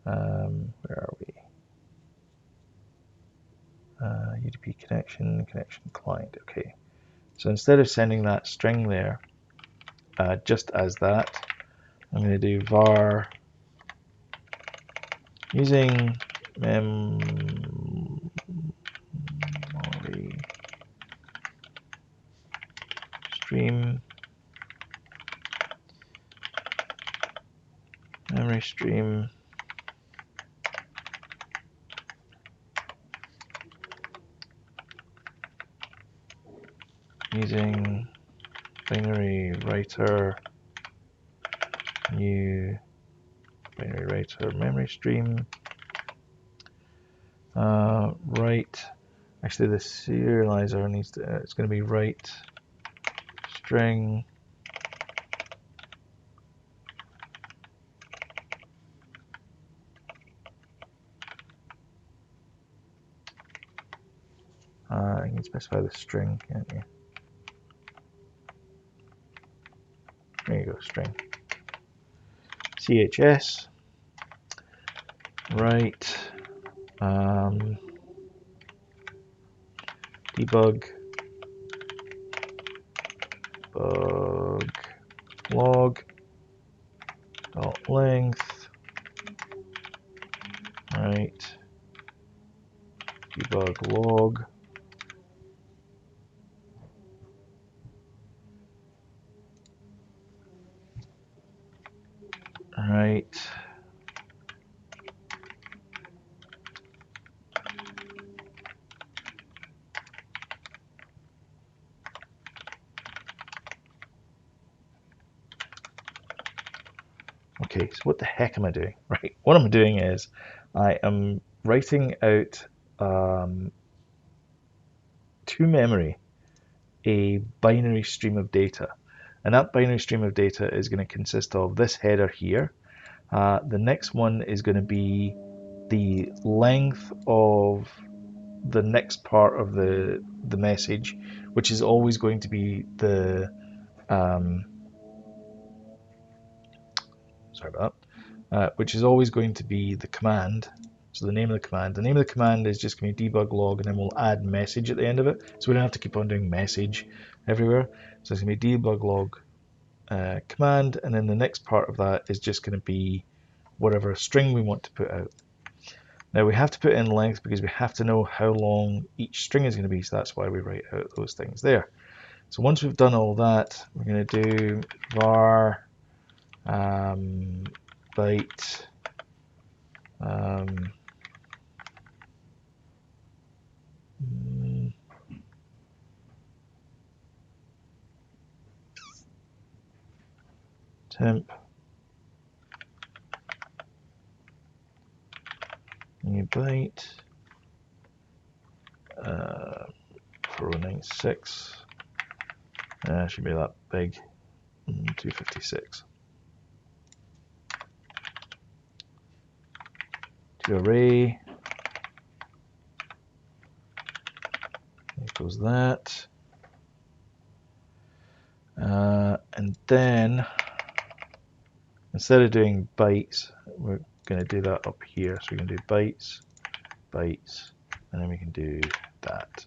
where are we? UDP connection client. Okay. So instead of sending that string there, just as that, I'm going to do var using memory stream using binary writer new binary writer memory stream write. Actually, the serializer needs to. It's going to be write string you can specify the string, can't you? There you go, string. CHS write debug bug log dot length right debug log Right. Okay, so what the heck am I doing? Right, what I'm doing is I am writing out to memory a binary stream of data. And that binary stream of data is going to consist of this header here. The next one is going to be the length of the next part of the message, which is always going to be the sorry about that, which is always going to be the command. So the name of the command. The name of the command is just going to be debug log, and then we'll add message at the end of it. So we don't have to keep on doing message everywhere. So it's going to be debug log command, and then the next part of that is just going to be whatever string we want to put out. Now we have to put in length because we have to know how long each string is going to be, so that's why we write out those things there. So once we've done all that, we're going to do var byte temp new byte 496 should be that big, 256 to array equals that, and then instead of doing bytes, we're going to do that up here. So we can do bytes, bytes, and then we can do that.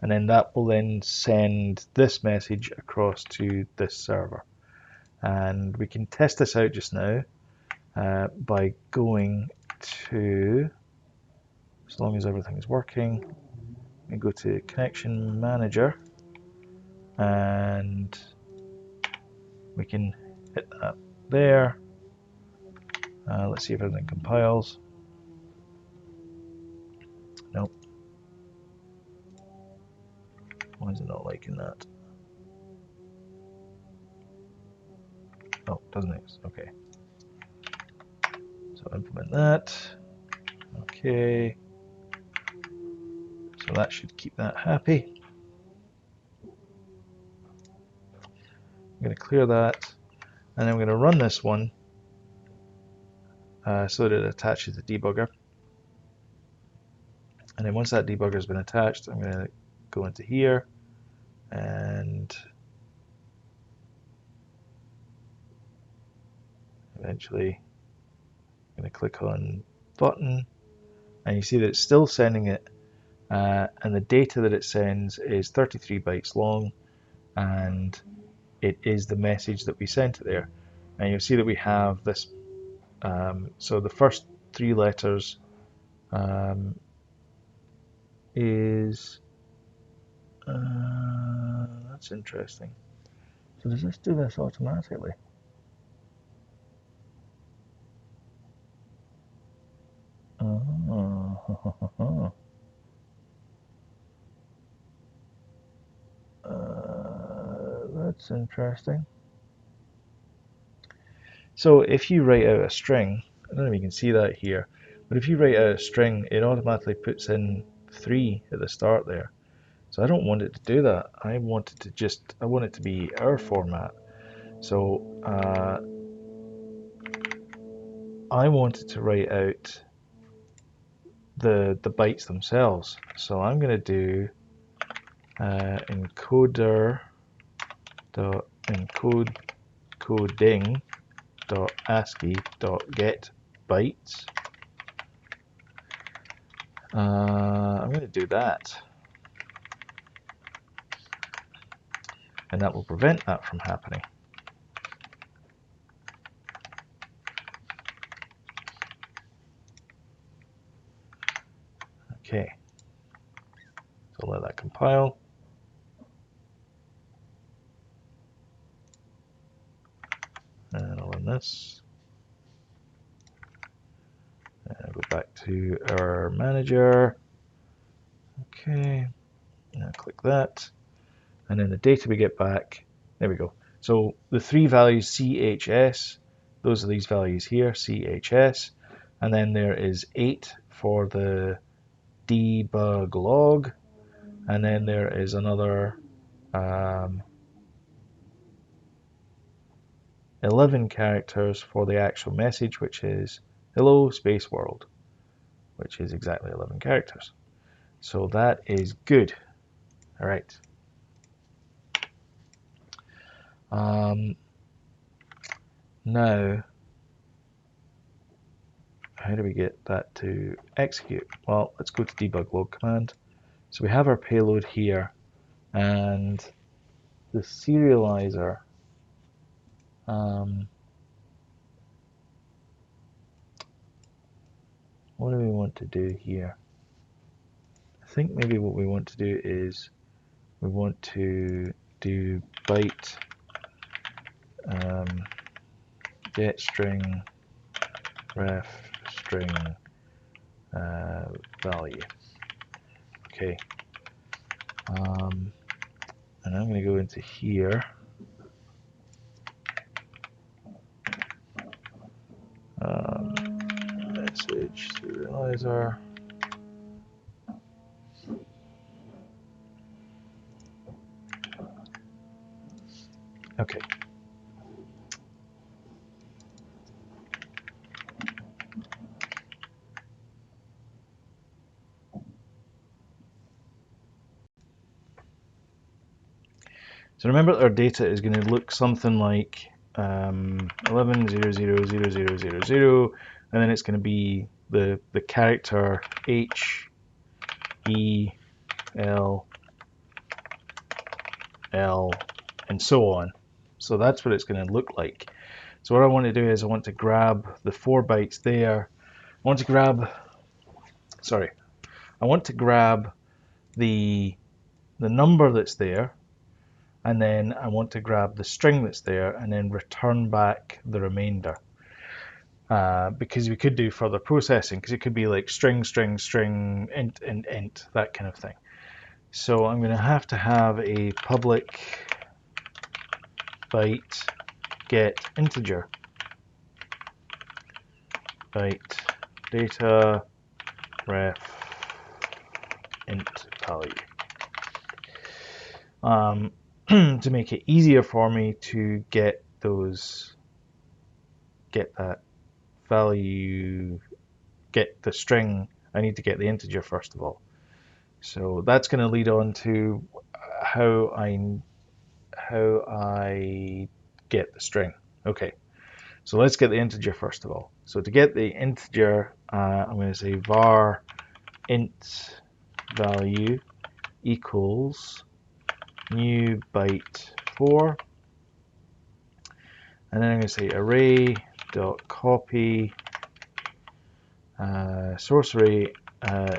And then that will then send this message across to this server. And we can test this out just now by going to, as long as everything is working, we go to connection manager, and we can hit that there. Let's see if everything compiles. Nope. Why is it not liking that? Oh, doesn't it? Okay. So implement that. Okay. So that should keep that happy. I'm going to clear that, and then I'm going to run this one so that it attaches the debugger. And then once that debugger has been attached, I'm going to go into here and eventually I'm going to click on button, and you see that it's still sending it, and the data that it sends is 33 bytes long, and it is the message that we sent it there. And you'll see that we have this, so the first three letters is, that's interesting. So does this do this automatically? Oh, that's interesting. So if you write out a string, I don't know if you can see that here, but if you write out a string, it automatically puts in 3 at the start there. So I don't want it to do that. I want it to be our format. So I wanted to write out the bytes themselves. So I'm going to do encoding.ascii.get bytes. I'm going to do that, and that will prevent that from happening. Okay, so let that compile. And I'll run this. back to our manager. Okay, now click that. And then the data we get back, there we go. So the three values CHS, those are these values here, CHS. And then there is 8 for the debug log. And then there is another 11 characters for the actual message, which is hello space world, which is exactly 11 characters. So that is good. All right. Now, how do we get that to execute? Well, let's go to debug log command. So we have our payload here, and the serializer. What do we want to do here? I think maybe what we want to do is we want to do byte get string ref string value. Okay. And I'm going to go into here. Message serializer. Okay. So remember that our data is going to look something like 11000000, and then it's going to be the character H, E, L, L, and so on. So that's what it's going to look like. So what I want to do is I want to grab the 4 bytes there. I want to grab the number that's there, and then I want to grab the string that's there and then return back the remainder. Because we could do further processing, because it could be like string, string, string, int, int, int, that kind of thing. So I'm going to have a public byte get integer byte data ref int value. To make it easier for me to get that value, get the string, I need to get the integer first of all. So that's going to lead on to how I get the string. Okay, so let's get the integer first of all. So to get the integer, I'm going to say var int value equals new byte 4, and then I'm going to say array.copy source array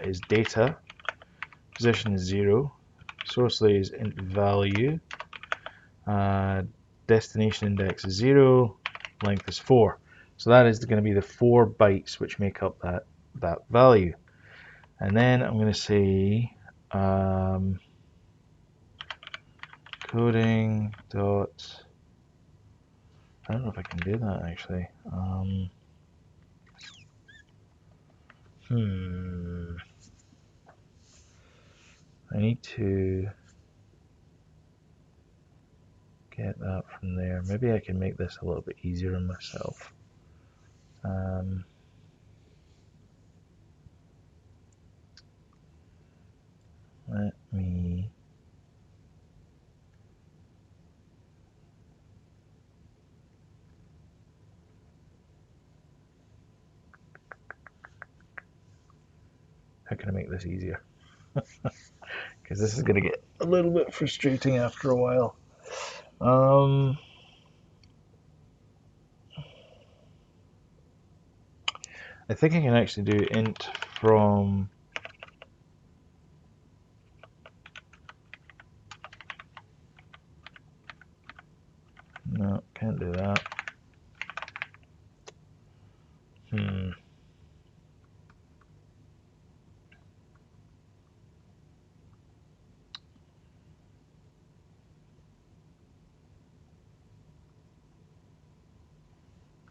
is data, position is 0, source array is int value, destination index is 0, length is 4. So that is going to be the 4 bytes which make up that value. And then I'm going to say coding dot, I don't know if I can do that actually. I need to get that from there. Maybe I can make this a little bit easier on myself. Let me how can I make this easier? Because this is going to get a little bit frustrating after a while. I think I can actually do int from no, can't do that.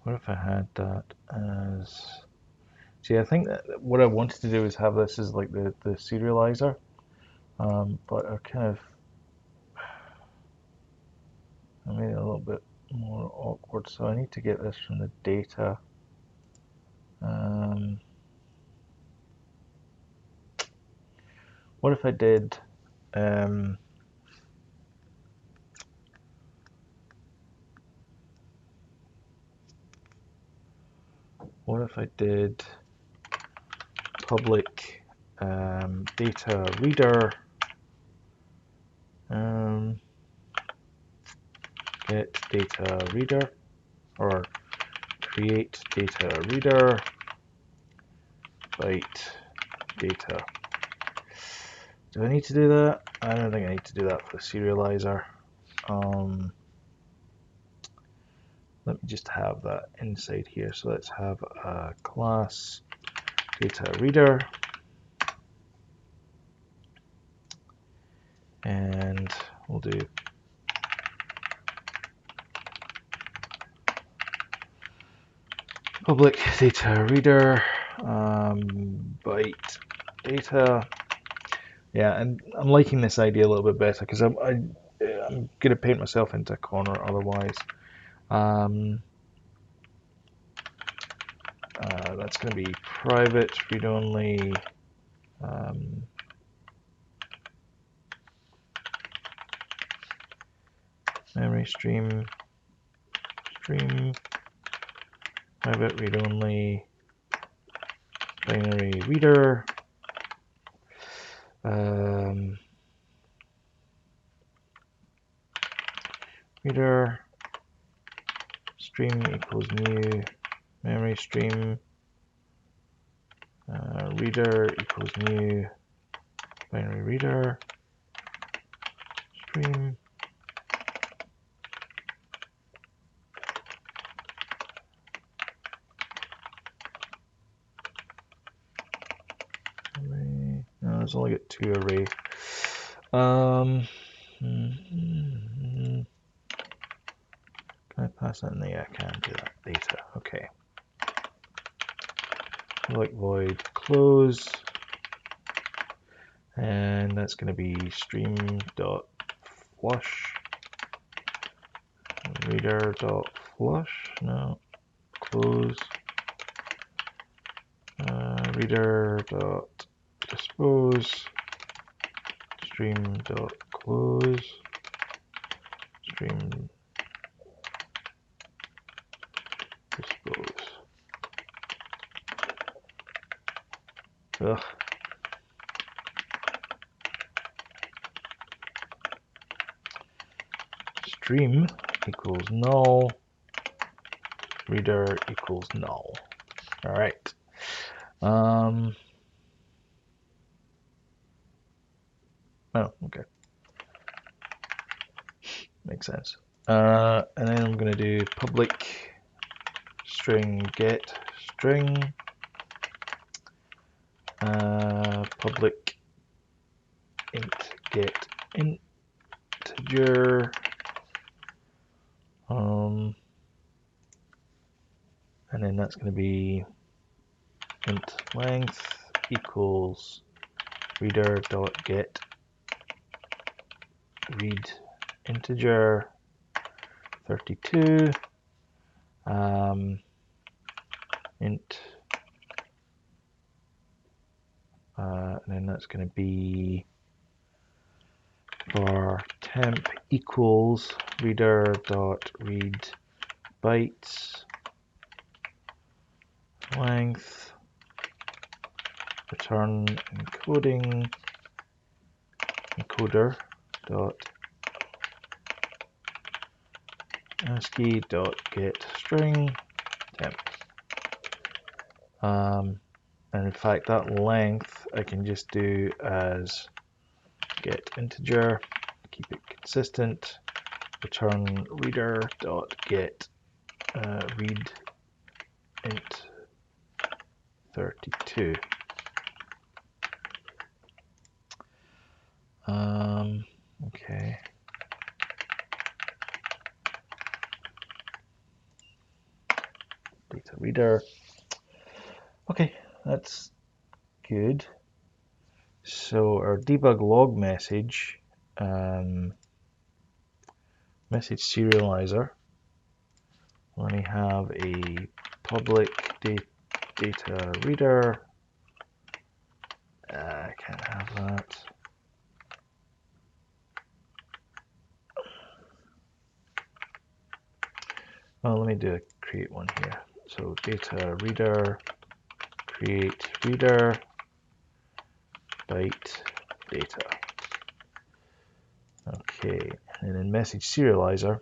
What if I had that as... See, I think that what I wanted to do is have this as like the serializer, but I kind of I made it a little bit more awkward, so I need to get this from the data. What if I did what if I did public data reader get data reader, or create data reader byte data. Do I need to do that? I don't think I need to do that for the serializer. Let me just have that inside here. So let's have a class data reader, and we'll do public data reader byte data. Yeah, and I'm liking this idea a little bit better because I'm going to paint myself into a corner otherwise. That's going to be private read-only memory stream private read-only binary reader reader stream equals new memory stream reader equals new binary reader stream array. No, it's only got 2 array. Can I pass that in there? I can do that. Data. Okay. Public void close, and that's going to be stream.flush reader.flush. No, close reader.dispose stream.close stream dispose. Ugh. Stream equals null, reader equals null. All right. Oh, okay. Makes sense. And then I'm going to do public string get string, public int get integer, and then that's going to be int length equals reader dot get read integer 32, int, and then that's going to be var temp equals reader dot read bytes length return encoding encoder dot ASCII dot get string temp. And in fact, that length I can just do as get integer, keep it consistent, return reader dot get read int 32. Okay. reader. Okay, that's good. So our debug log message, message serializer, let me have a public data reader. I can't have that. Well, let me create one here. So data reader, create reader, byte data. Okay, and in message serializer,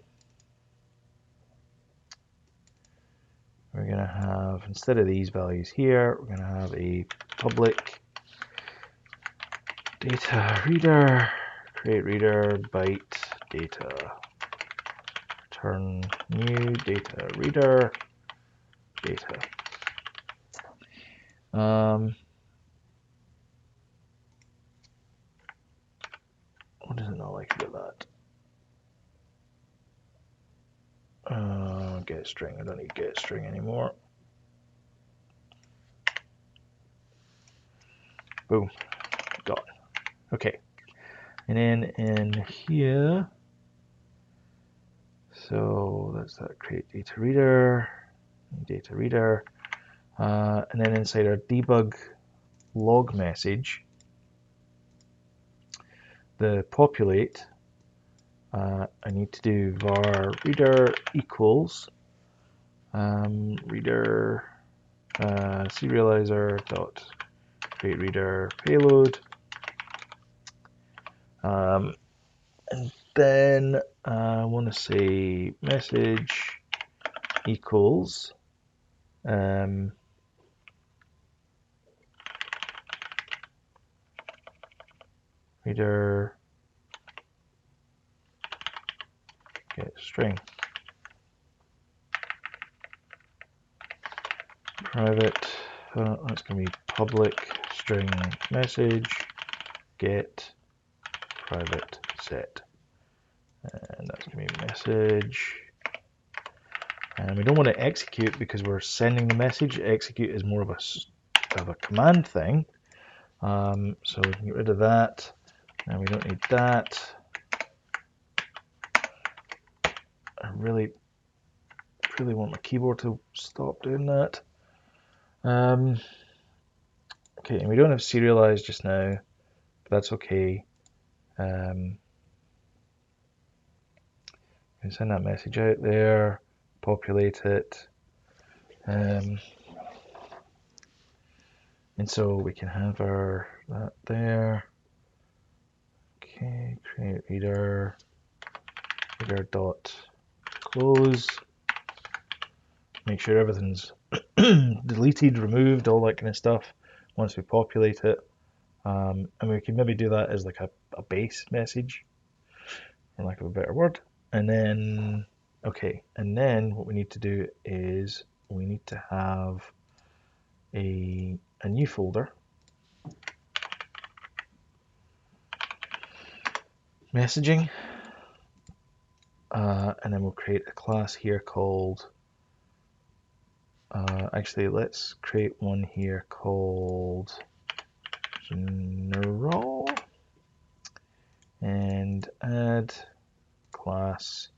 we're going to have, instead of these values here, we're going to have a public data reader, create reader, byte data. Return new data reader, data. What does it not like about that? Get string. I don't need get string anymore. Boom. Got it. Okay. And then in here, so that's that create data reader, and then inside our debug log message, the populate, I need to do var reader equals reader serializer dot create reader payload, and then I want to say message equals reader get string private, that's going to be public string message get private set, and that's going to be message, and we don't want to execute because we're sending the message. Execute is more of a command thing, so we can get rid of that, and we don't need that. I really want my keyboard to stop doing that. Okay, and we don't have serialize just now, but that's okay. Can send that message out there, populate it, and so we can have that there. Okay, create reader dot close. Make sure everything's deleted, removed, all that kind of stuff once we populate it. And we can maybe do that as like a base message, for lack of a better word. And then, okay, and then what we need to do is we need to have a new folder, messaging, and then we'll create a class here called, actually let's create one here called general, and add class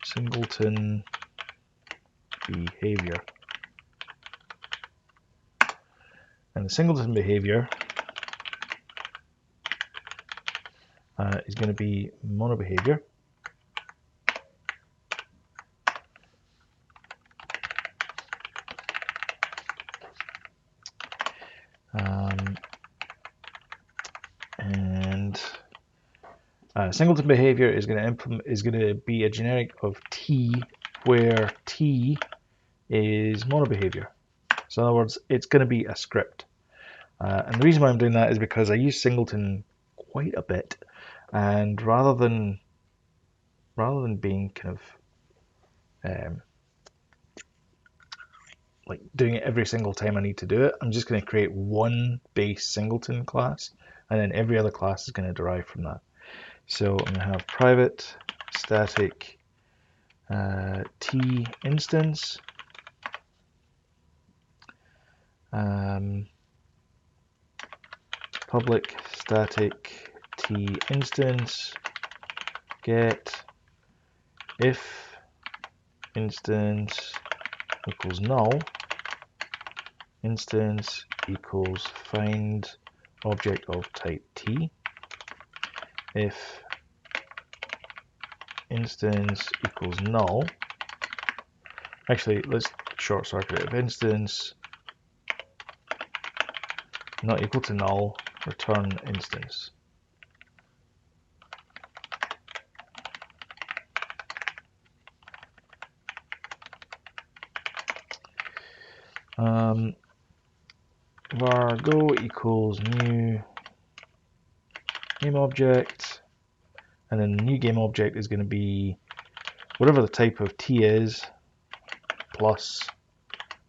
singleton behavior. And the singleton behavior is going to be mono behavior. And singleton behavior is going to be a generic of T, where T is mono behavior. So in other words, it's going to be a script. And the reason why I'm doing that is because I use singleton quite a bit, and rather than being kind of like doing it every single time I need to do it, I'm just going to create one base singleton class, and then every other class is going to derive from that. So I'm going to have private static T instance, Public static t instance get if instance equals null, instance equals find object of type t. If instance equals null, actually let's short circuit it. If instance not equal to null, return instance. Var go equals new game object, and then the new game object is going to be whatever the type of t is plus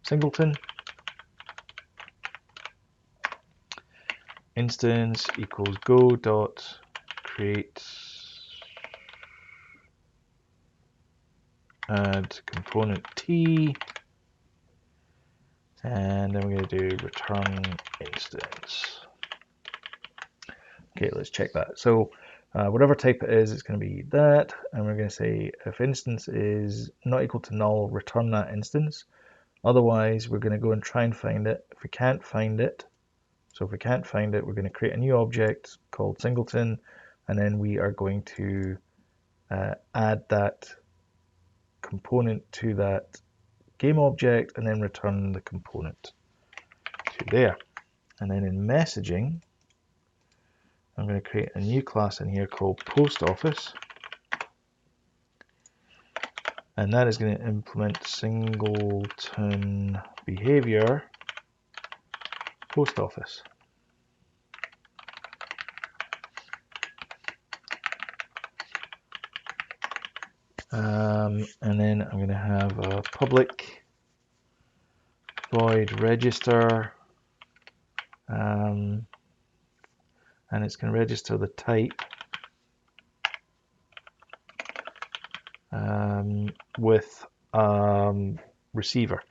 singleton. Instance equals go dot create add component t, and then we're going to do return instance. Okay, let's check that. So whatever type it is, it's going to be that, and we're going to say if instance is not equal to null, return that instance. Otherwise, we're going to go and try and find it. If we can't find it, so if we can't find it, we're going to create a new object called singleton, and then we are going to add that component to that game object and then return the component to there. And then in messaging, I'm going to create a new class in here called post office, and that is going to implement singleton behavior post office. And then I'm going to have a public void register, and it's going to register the type with receiver.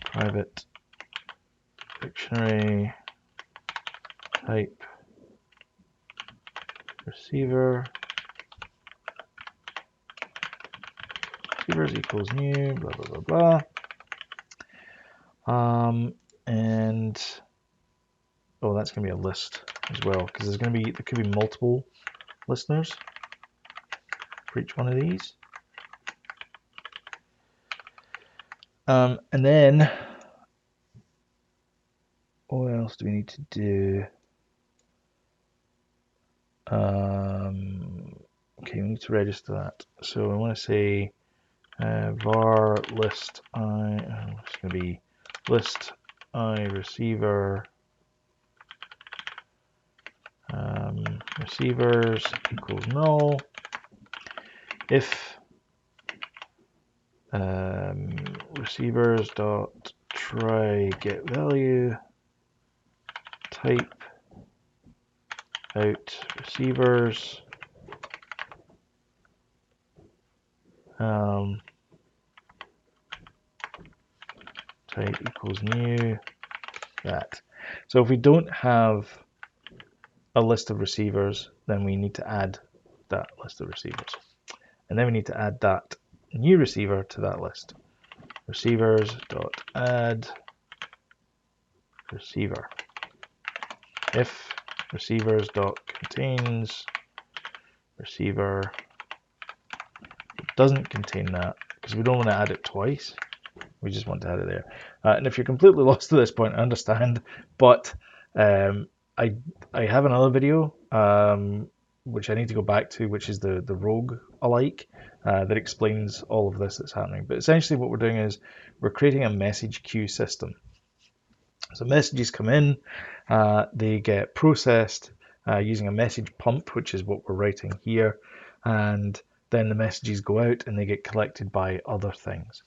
Private dictionary type receiver. Receivers equals new, blah, blah, blah, blah. And oh, that's going to be a list as well, because there could be multiple listeners for each one of these. And then what else do we need to do? Okay, we need to register that. So I want to say var list I, it's going to be list I receiver receivers equals null. If receivers dot try get value type out receivers type equals new that. So if we don't have a list of receivers, then we need to add that list of receivers, and then we need to add that new receiver to that list. Receivers dot add receiver. If receivers dot contains receiver, it doesn't contain that because we don't want to add it twice. We just want to add it there. And if you're completely lost to this point, I understand, but I have another video which I need to go back to, which is the rogue alike, that explains all of this that's happening. But essentially what we're doing is we're creating a message queue system. So messages come in, they get processed using a message pump, which is what we're writing here, and then the messages go out and they get collected by other things.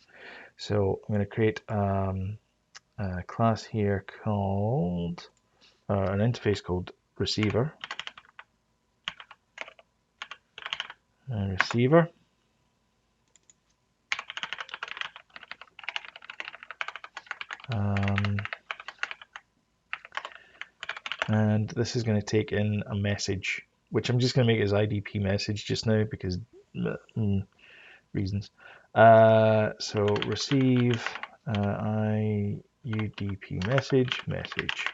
So I'm going to create a class here called, an interface called receiver. receiver. And this is going to take in a message, which I'm just going to make as IDP message just now because reasons. So receive UDP message.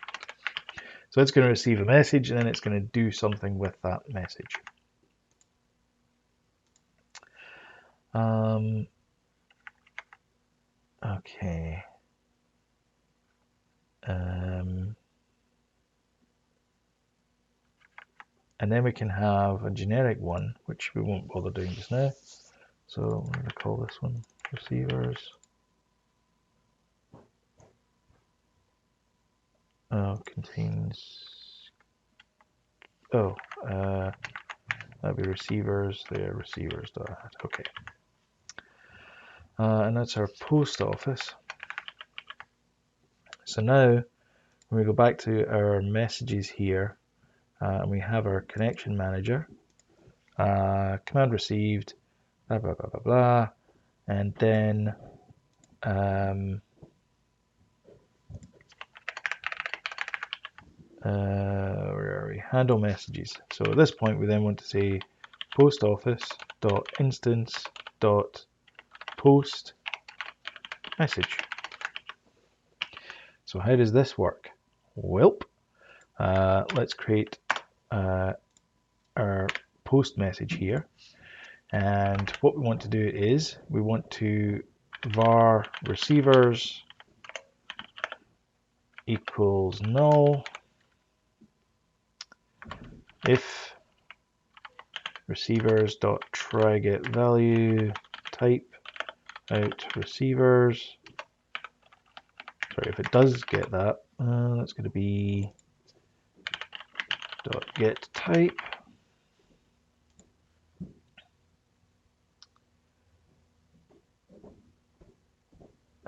So it's going to receive a message and then it's going to do something with that message. Okay. And then we can have a generic one, which we won't bother doing just now. So I'm going to call this one receivers. Contains. That'll be receivers. They're receivers. Okay. And that's our post office. So now, when we go back to our messages here, and we have our connection manager, command received, blah, blah, blah, blah, blah, and then where are we? Handle messages. So at this point, we then want to say post office dot instance dot post message. So how does this work? Welp, let's create our post message here. And what we want to do is we want to var receivers equals null if receivers dot try get value type out receivers. Sorry, if it does get that, that's going to be dot get type.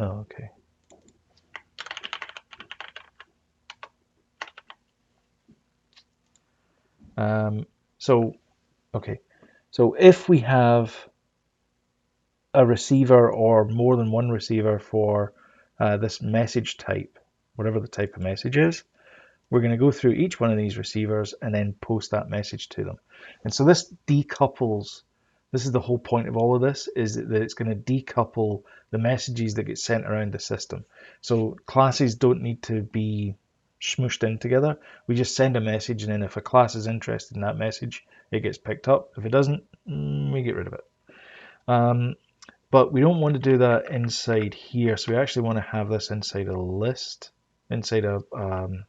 Oh, okay. So if we have a receiver or more than one receiver for this message type, whatever the type of message is, we're going to go through each one of these receivers and then post that message to them. And so this decouples, this is the whole point of all of this, is that it's going to decouple the messages that get sent around the system. So classes don't need to be smooshed in together. We just send a message, and then if a class is interested in that message, it gets picked up. If it doesn't, we get rid of it. But we don't want to do that inside here. So we actually want to have this inside a list, inside an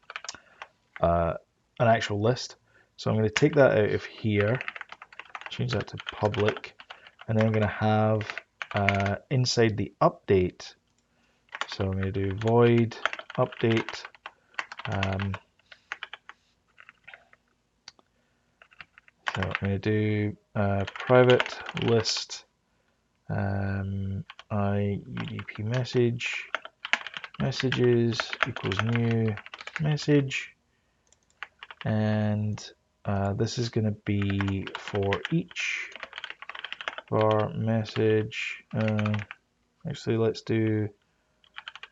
actual list. So I'm going to take that out of here, change that to public, and then I'm going to have inside the update. So I'm going to do void update. So I'm going to do private list UDP messages equals new message, and this is going to be for each var message. Actually, let's do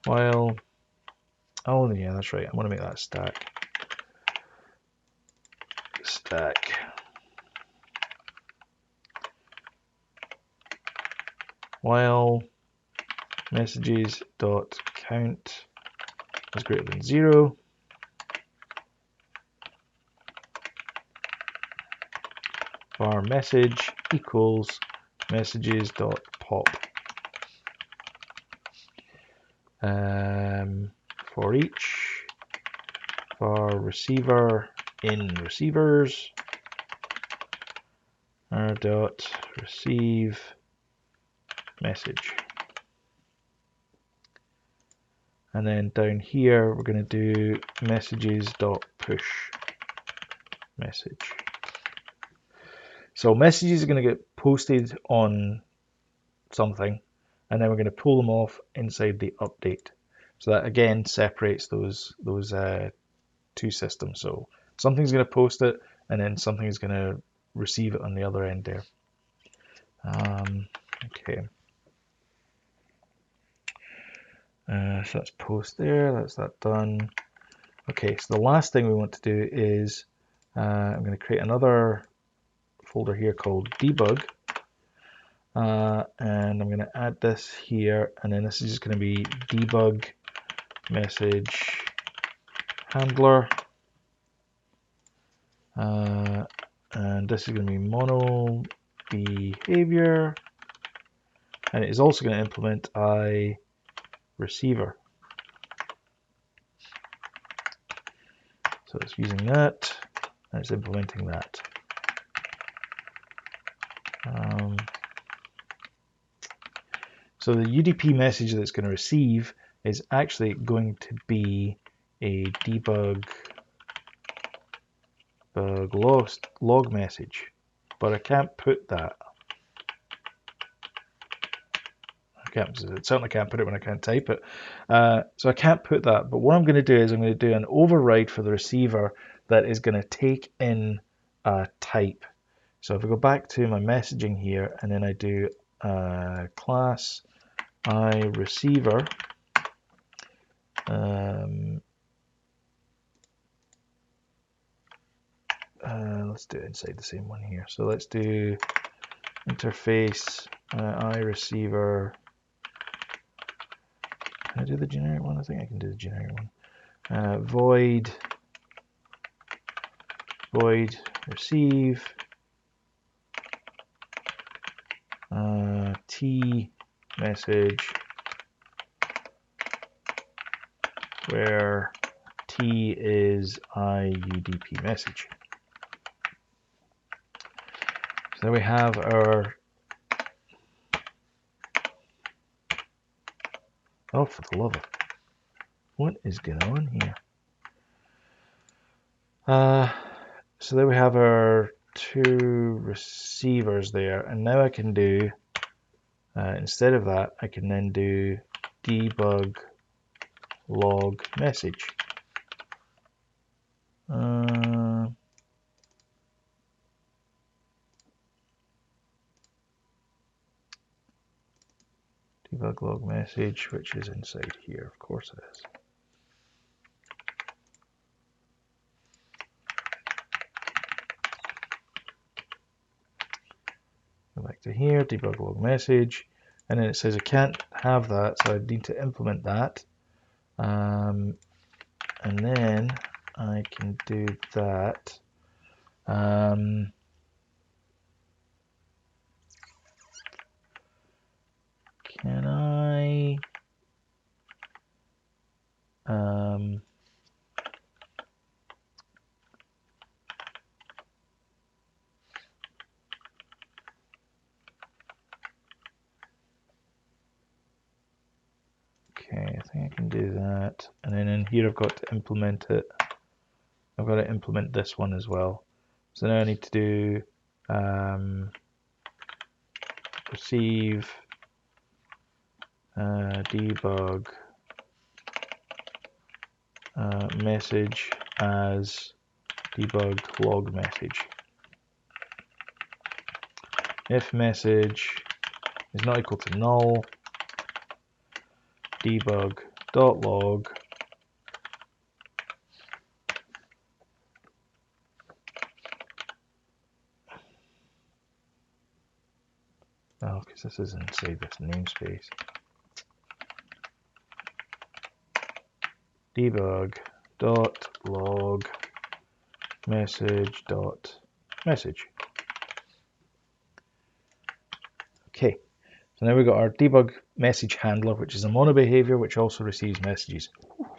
while. Oh yeah, that's right. I want to make that stack. While messages dot count is greater than 0. Var message equals messages dot pop. For each var receiver in receivers dot receive message. And then down here we're going to do messages dot push message. So messages are going to get posted on something, and then we're going to pull them off inside the update. So that again separates those two systems. So something's going to post it, and then something's going to receive it on the other end there. Okay. So that's post there, that's that done. Okay, so the last thing we want to do is I'm going to create another folder here called debug, and I'm going to add this here, and then this is just going to be debug message handler, and this is going to be mono behavior, and it is also going to implement iReceiver. So it's using that, and it's implementing that. So the UDP message that it's going to receive is actually going to be a debug log message, but I can't put that. Certainly can't put it when I can't type it. So I can't put that, but what I'm going to do is I'm going to do an override for the receiver that is going to take in a type. So if I go back to my messaging here, and then I do class iReceiver, let's do it inside the same one here. So let's do interface iReceiver. Can I do the generic one? I think I can do the generic one. Void receive t message where t is iUDP message. So we have our, oh, for the love of, what is going on here? So there we have our two receivers there, and now I can do, instead of that, I can then do debug log message. Debug log message, which is inside here, of course it is. Go back to here, debug log message, and then it says I can't have that, so I need to implement that. And then I can do that. Can I? Okay, I think I can do that. And then in here I've got to implement it. I've got to implement this one as well. So now I need to do receive debug message as debug log message. If message is not equal to null, debug.log oh, because this is inside this namespace. Debug.log message.message. Okay, so now we've got our debug message handler, which is a mono behavior which also receives messages. All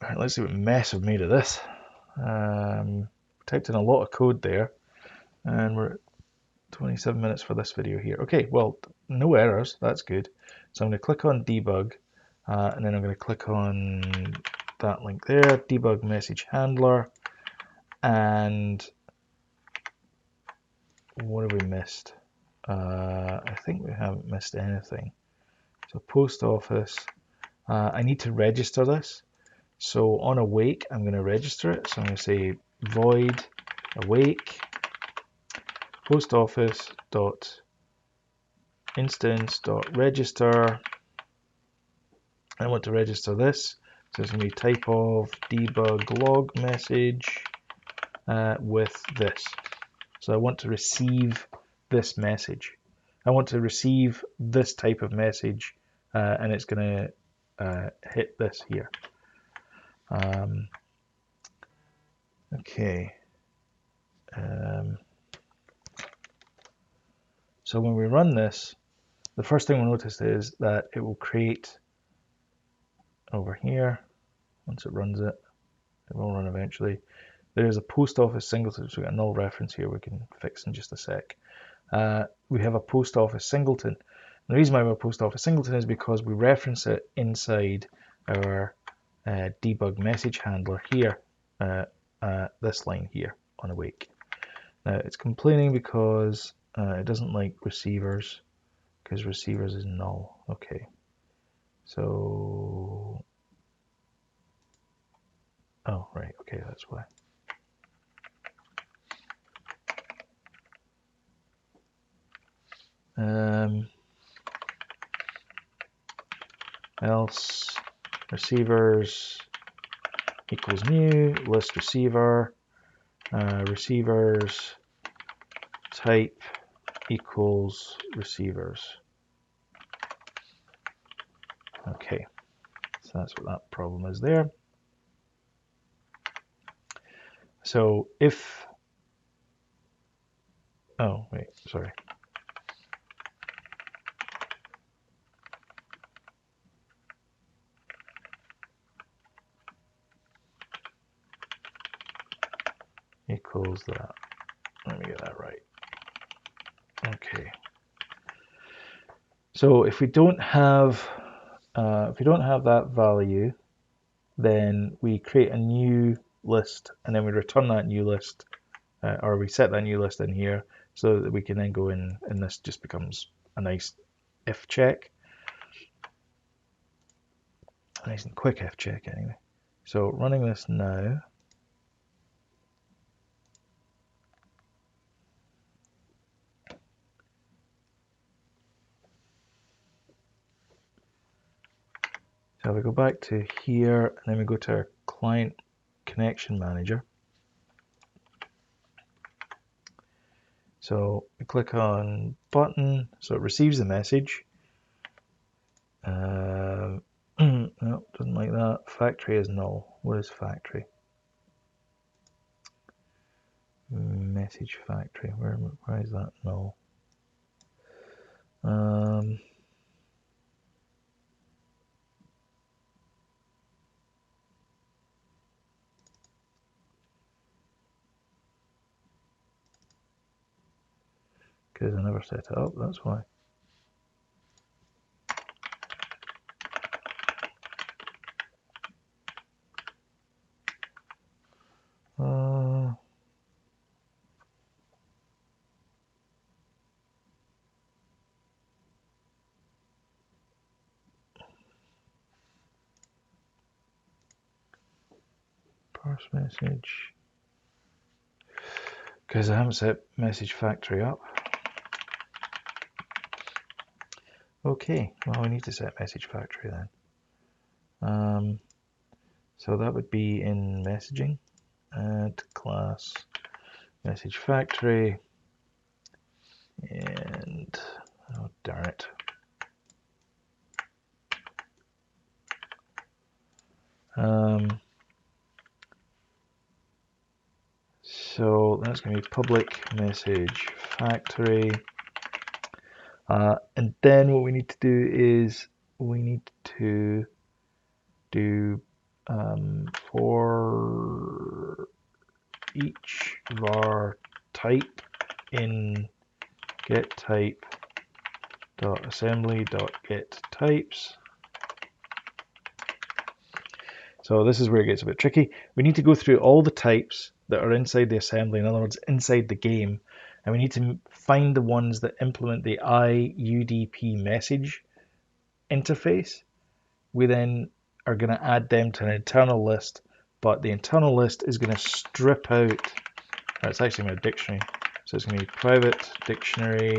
right, let's see what mess I've made of this. Typed in a lot of code there, and we're at 27 minutes for this video here. Okay, well, no errors, that's good. So I'm going to click on debug, and then I'm going to click on that link there, debug message handler, and what have we missed? I think we haven't missed anything. So post office, I need to register this. So on awake, I'm going to register it. So I'm going to say void awake, post office dot instance dot register. I want to register this, so it's going to be type of debug log message with this. So I want to receive this message. I want to receive this type of message, and it's going to hit this here. Okay. So when we run this, the first thing we'll notice is that it will create over here. Once it runs it, it will run eventually. There's a post office singleton, so we've got a null reference here we can fix in just a sec. We have a post office singleton. And the reason why we have a post office singleton is because we reference it inside our debug message handler here, this line here on awake. Now it's complaining because it doesn't like receivers, because receivers is null. Okay, so oh right, okay, that's why. Else receivers equals new list receiver, receivers type equals receivers. Okay, so that's what that problem is there. So if, oh wait, sorry. Equals that. Let me get that right. Okay. So if we don't have that value, then we create a new list, and then we return that new list, or we set that new list in here, so that we can then go in, and this just becomes a nice if check, a nice and quick if check anyway. So running this now. So we go back to here, and then we go to our client connection manager. So we click on button, so it receives the message. No, doesn't like that. Factory is null. What is factory? Message factory. Where is that null? Because I never set it up, that's why. Parse message. Because I haven't set message factory up. Okay, well we need to set message factory then. So that would be in messaging, add class message factory, and oh darn it. So that's going to be public message factory. And then what we need to do is we need to do for each var type in get type dot assembly dot get types. So this is where it gets a bit tricky. We need to go through all the types that are inside the assembly, in other words, inside the game, and we need to find the ones that implement the UDP message interface. We then are going to add them to an internal list, but the internal list is going to strip out, it's actually my dictionary, So it's going to be private dictionary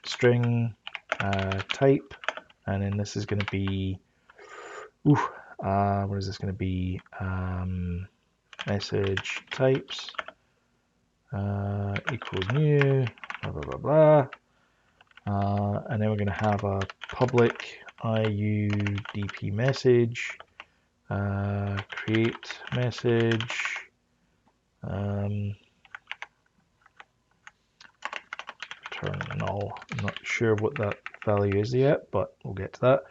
string type, and then this is going to be, what is this going to be? Message types equals new, blah, blah, blah, blah. And then we're going to have a public UDP message, create message, return null. I'm not sure what that value is yet, but we'll get to that.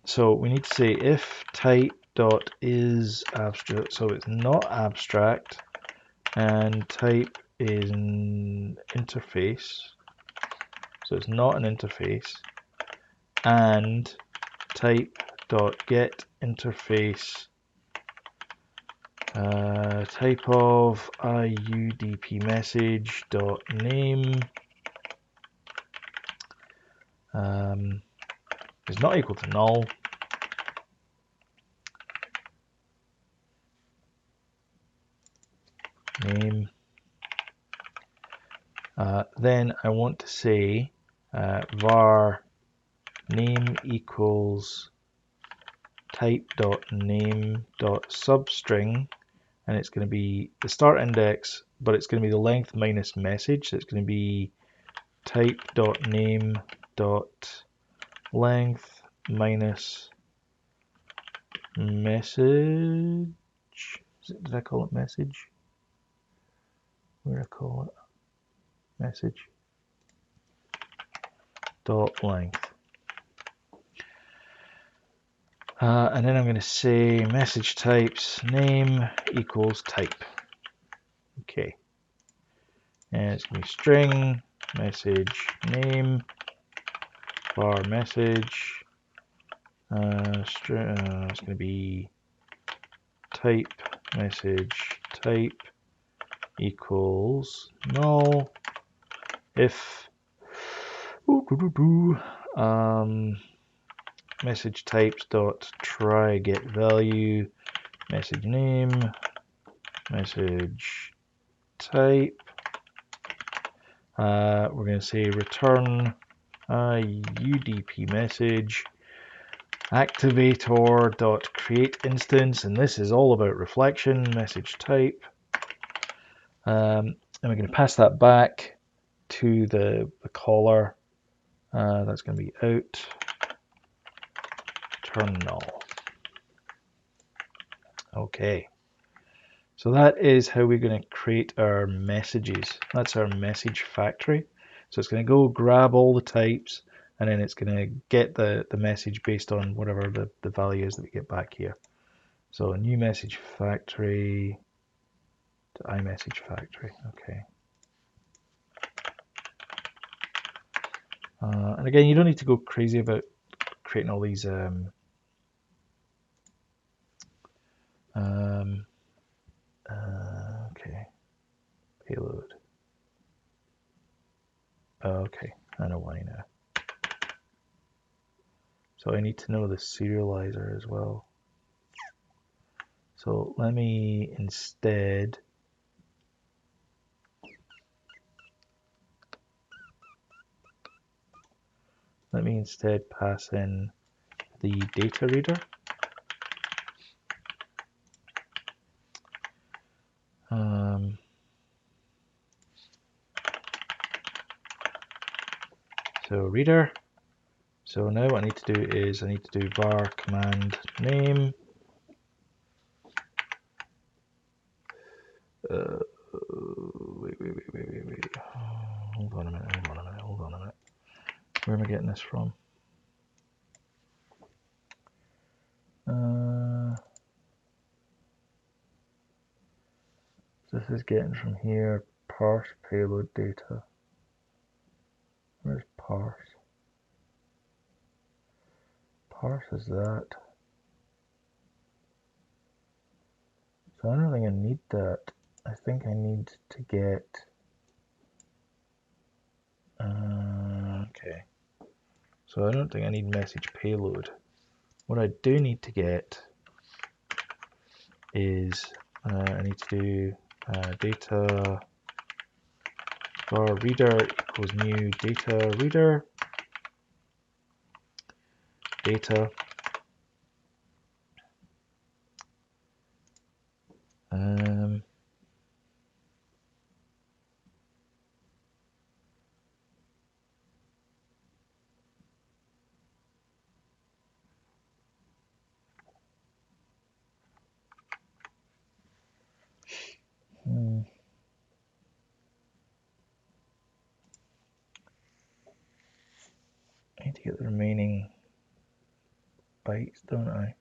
So we need to say if type dot is abstract, so it's not abstract, and type is an interface, so it's not an interface, and type dot get interface type of UDP message dot name is not equal to null. Name. Then I want to say var name equals type dot name dot substring, and it's going to be the start index, but it's going to be the length minus message. So it's going to be type dot name dot length minus message. Did I call it message? What did I call it? Message dot length. And then I'm going to say message types name equals type. Okay. And it's going to be string message name var message. It's going to be type message type equals null if message types dot try get value message name message type. We're going to say return UDP message activator dot create instance, and this is all about reflection message type. And we're going to pass that back to the caller. That's going to be out turn null. Okay, so that is how we're going to create our messages. That's our message factory. So it's going to go grab all the types, and then it's going to get the message based on whatever the value is that we get back here. So a new message factory to iMessage factory. Okay. And again, you don't need to go crazy about creating all these okay, payload. Okay, I know why now. So I need to know the serializer as well. So let me instead pass in the data reader. So reader. So now what I need to do is I need to do var command name. Wait. Hold on a minute. Where am I getting this from? This is getting from here, parse payload data. Where's parse? Parse is that. So I don't think I need that. I think I need to get, okay. So I don't think I need message payload. What I do need to get is, I need to do data var reader equals new data reader, data. I need to get the remaining bytes, don't I?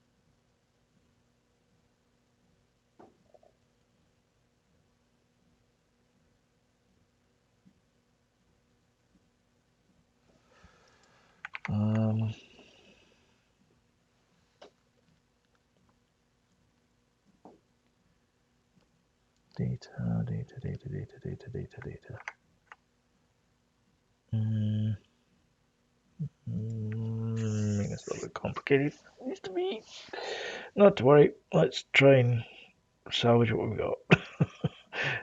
Data. Make this a little bit complicated. It needs to be. Not to worry. Let's try and salvage what we've got.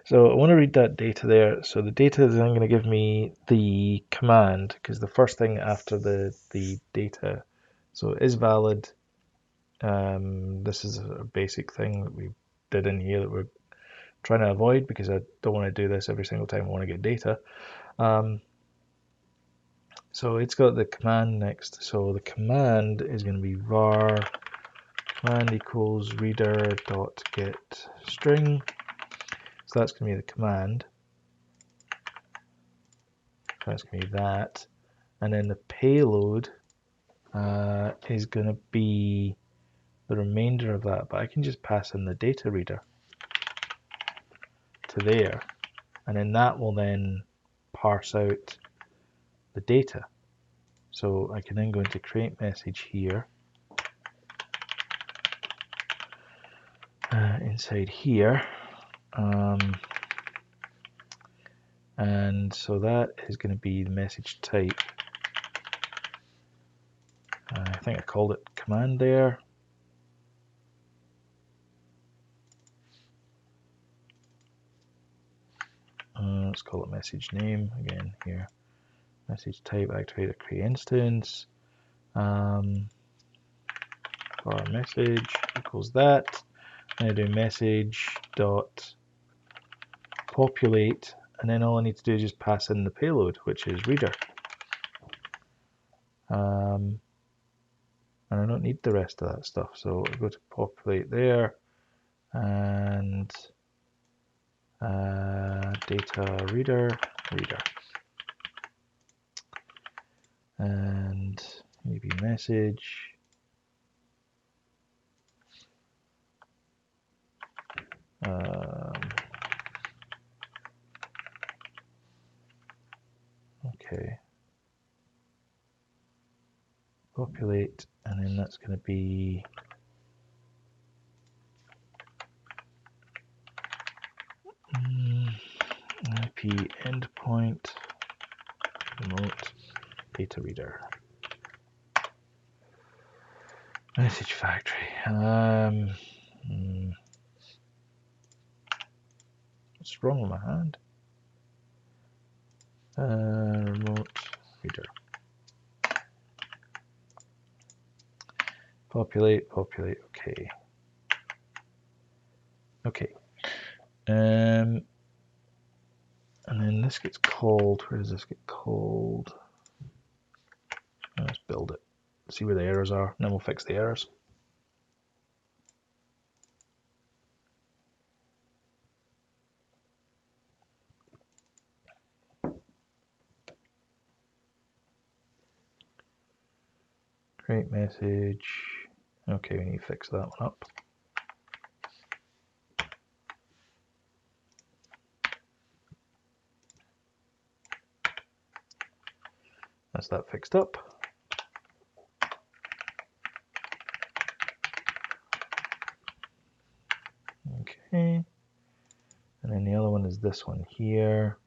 So I want to read that data there. So the data is then going to give me the command, because the first thing after the data, so it is valid. This is a basic thing that we did in here that we're trying to avoid, because I don't want to do this every single time I want to get data. So it's got the command next. So the command is going to be var command equals reader dot get string. So that's going to be the command. That's going to be that. And then the payload is going to be the remainder of that. But I can just pass in the data reader to there. And then that will then parse out the data. So I can then go into create message here. Inside here. And so that is going to be the message type. I think I called it command there. Let's call it message name again here. Message type, activate a create instance. Var message equals that. And I do message dot populate, and then all I need to do is just pass in the payload, which is reader. And I don't need the rest of that stuff, so I go to populate there, and data reader, and maybe message. Okay. Populate, and then that's going to be IP endpoint remote data reader message factory. What's wrong with my hand? Remote reader. Populate. Okay. Okay. And then this gets called. Where does this get called? Let's build it. See where the errors are, and then we'll fix the errors. Create message. Okay, we need to fix that one up. That's that fixed up. Okay. And then the other one is this one here.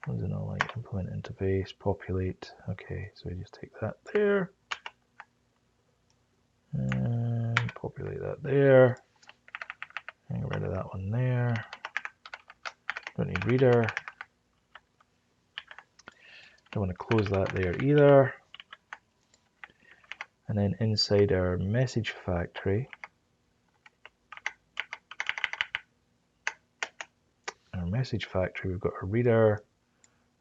There's an all like implement interface, populate. Okay, so we just take that there. And populate that there. And get rid of that one there. Don't need reader. Don't want to close that there either. And then inside our message factory, we've got a reader,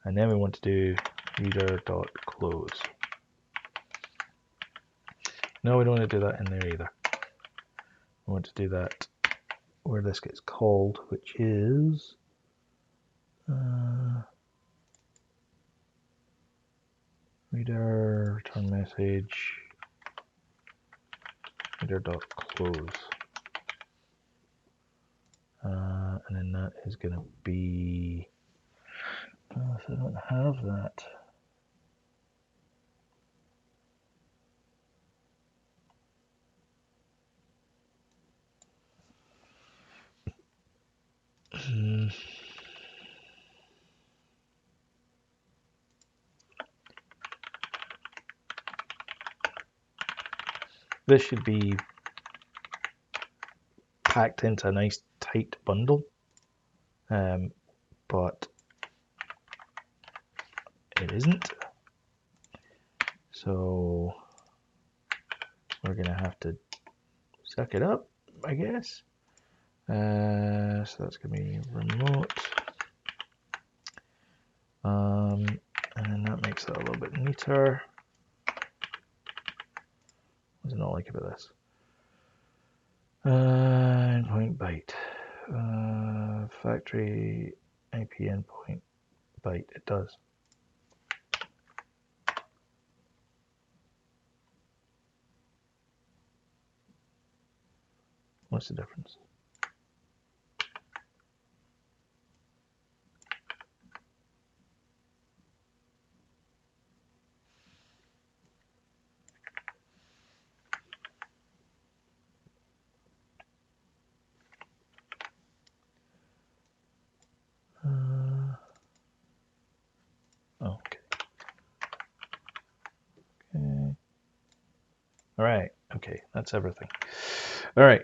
and then we want to do reader.close. No, we don't want to do that in there either. We want to do that where this gets called, which is reader return message reader.close. And then that is going to be, if I don't have that. This should be packed into a nice tight bundle, but it isn't. So we're going to have to suck it up, I guess. So that's going to be remote. And then that makes it a little bit neater. What do I not like about this? Endpoint byte. Factory IP endpoint byte. It does. What's the difference? Okay. All right. Okay, that's everything. All right.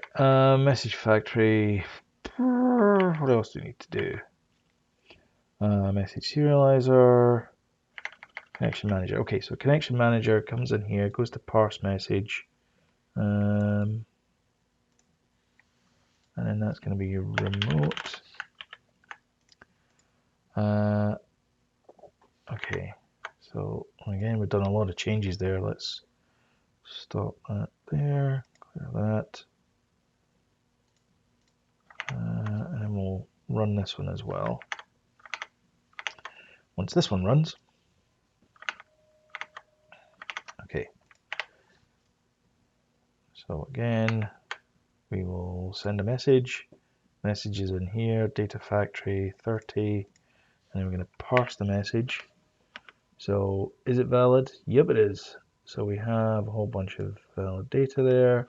Message factory. What else do we need to do? Message serializer. Connection manager. Okay, so connection manager comes in here, goes to parse message. And then that's going to be remote. Okay, so again, we've done a lot of changes there. Let's stop that there, clear that. And then we'll run this one as well. Once this one runs, okay. So again, we will send a message. Message is in here, data factory 30, and then we're going to parse the message. So is it valid? Yep, it is. So we have a whole bunch of valid data there.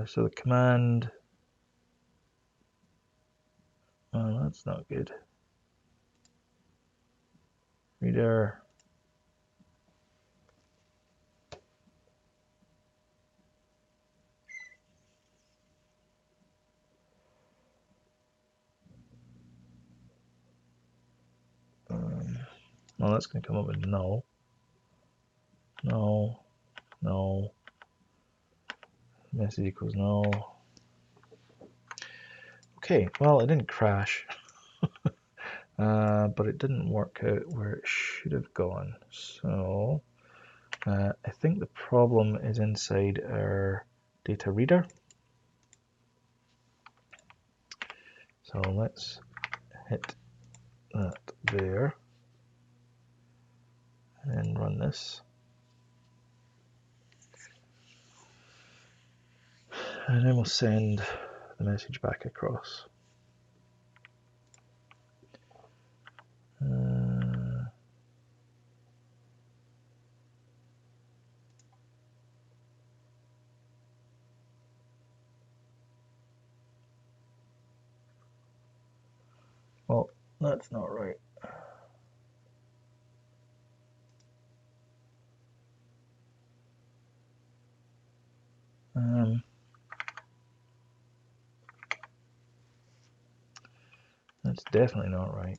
So the command, oh, that's not good. Reader. Well, that's going to come up with no. No. No. Message equals no. Okay, well, it didn't crash, but it didn't work out where it should have gone. So I think the problem is inside our data reader. So let's hit that there and run this. And then we'll send the message back across. Well, that's not right. That's definitely not right.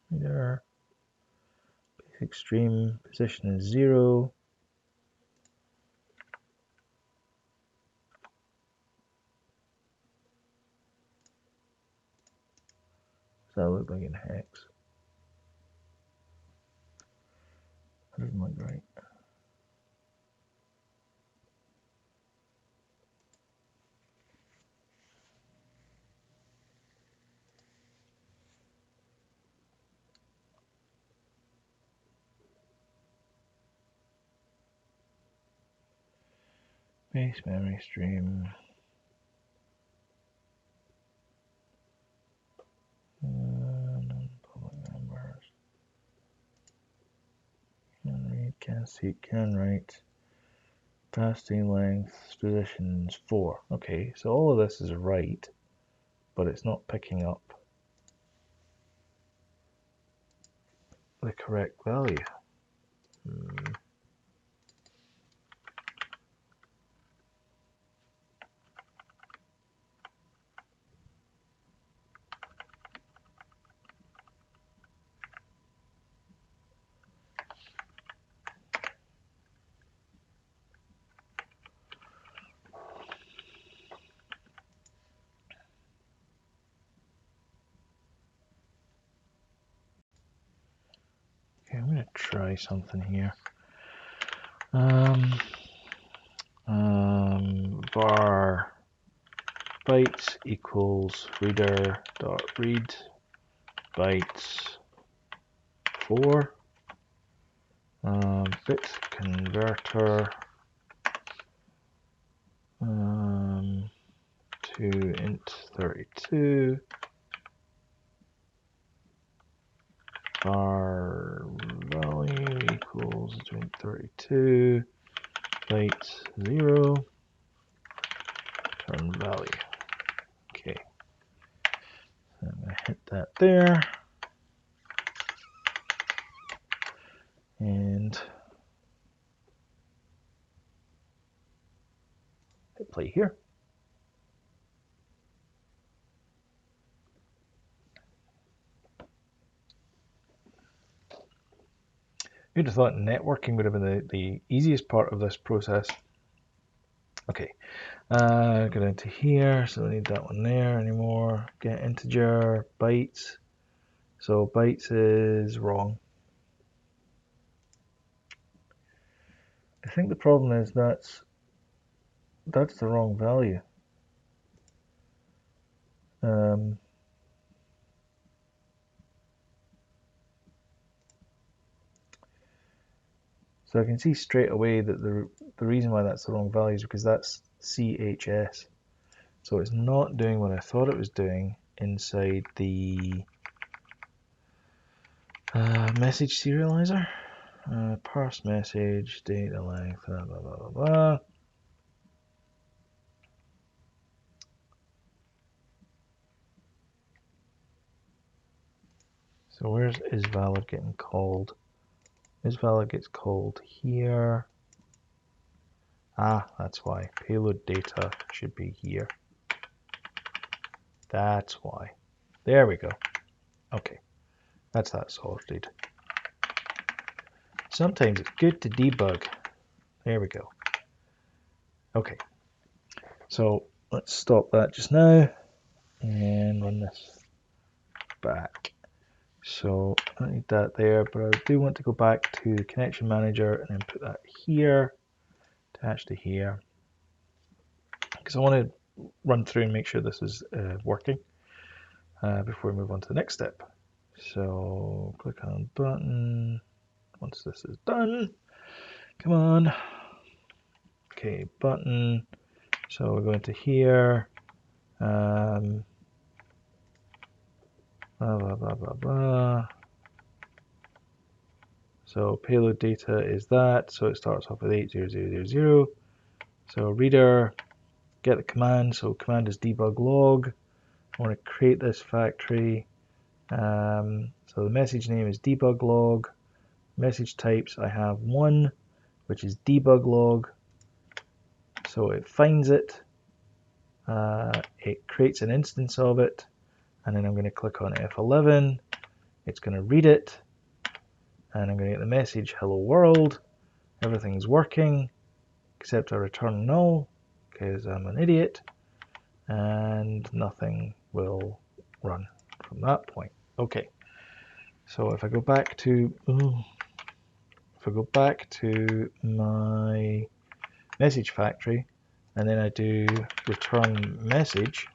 Reader, basic stream position is 0. Does that look like in hex? That doesn't look right. Base memory stream. Non-public numbers. Can read, can seek, can write. Passing length, positions 4. Okay, so all of this is right, but it's not picking up the correct value. Okay, I'm going to try something here. Var bytes equals reader dot read bytes 4. Bit converter to int 32. Var value equals int 32 byte 0 return value. Okay, so I'm going to hit that there and hit play here. You'd have thought networking would have been the easiest part of this process. Okay, go down to here, so we need that one there anymore. Get integer, bytes. So bytes is wrong. I think the problem is that's the wrong value. So I can see straight away that the reason why that's the wrong value is because that's CHS. So it's not doing what I thought it was doing inside the message serializer. Parse message, data length, blah, blah, blah, blah, blah. So where's isValid getting called? IsValid gets called here. Ah, that's why. Payload data should be here. That's why. There we go. Okay, that's that sorted. Sometimes it's good to debug. There we go. Okay, so let's stop that just now and run this back. So I don't need that there, but I do want to go back to the connection manager and then put that here, attached to here, because I want to run through and make sure this is working before we move on to the next step. So click on button. Once this is done, come on. Okay, button. So we're going to here. Blah, blah, blah, blah, blah. So payload data is that. So it starts off with 80000. So reader, get the command. So command is debug log. I want to create this factory. So the message name is debug log. message types, I have one, which is debug log. So it finds it, it creates an instance of it, and then I'm going to click on F11. It's going to read it, and I'm going to get the message, hello world, everything's working, except I return null, because I'm an idiot, and nothing will run from that point. Okay, so if I go back to my message factory, and then I do return message,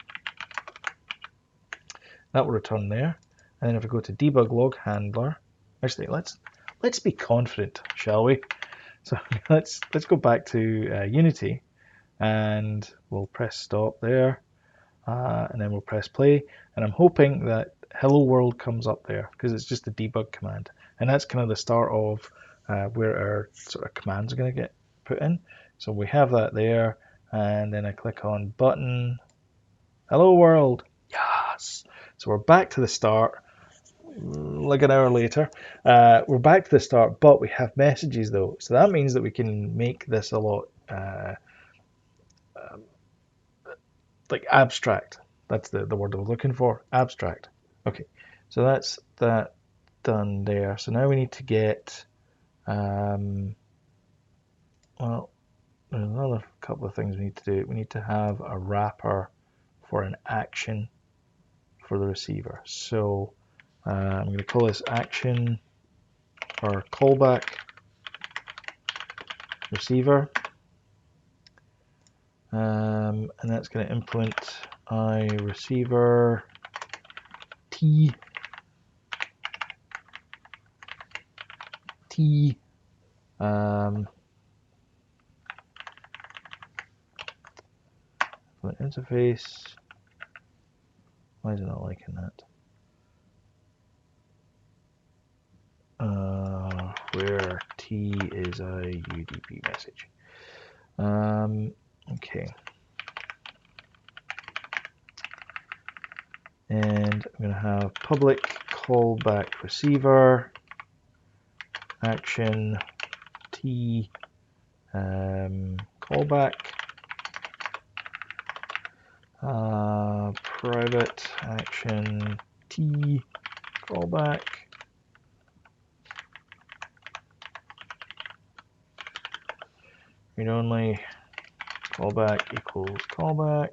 that will return there. And then if I go to debug log handler, actually let's be confident, shall we? So let's go back to Unity, and we'll press stop there, and then we'll press play, and I'm hoping that hello world comes up there because it's just a debug command, and that's kind of the start of where our sort of commands are going to get put in. So we have that there, and then I click on button, hello world, yes. So we're back to the start, like an hour later. We're back to the start, but we have messages though, so that means that we can make this a lot like abstract. That's the word I was looking for, abstract. Okay, so that's that done there. So now we need to get well, there's another couple of things we need to do. We need to have a wrapper for an action for the receiver. So I'm going to call this action or callback receiver, and that's going to implement iReceiver t interface. Why is it not liking that? Where T is a UDP message. Okay. And I'm going to have public callback receiver action T callback private action T callback read only callback equals callback.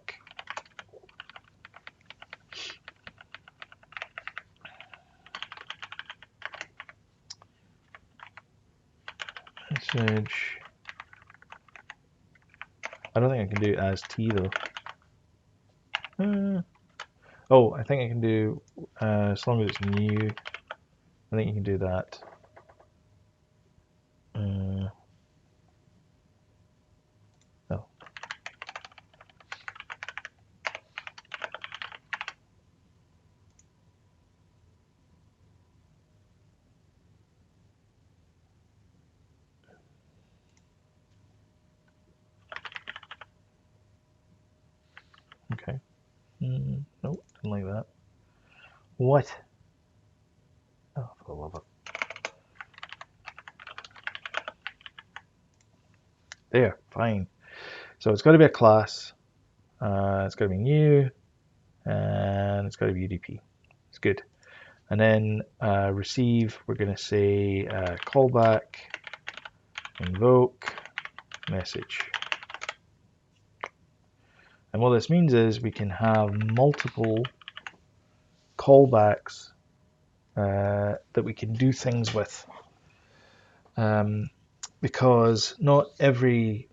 Message. I don't think I can do it as T though. Oh, I think I can do as long as it's new. I think you can do that. No. Okay. Nope, didn't like that. What? Oh, for the love of it. There, fine. So it's got to be a class. It's got to be new, and it's got to be UDP. It's good. And then receive, we're going to say callback, invoke, message. And what this means is we can have multiple callbacks that we can do things with, because not every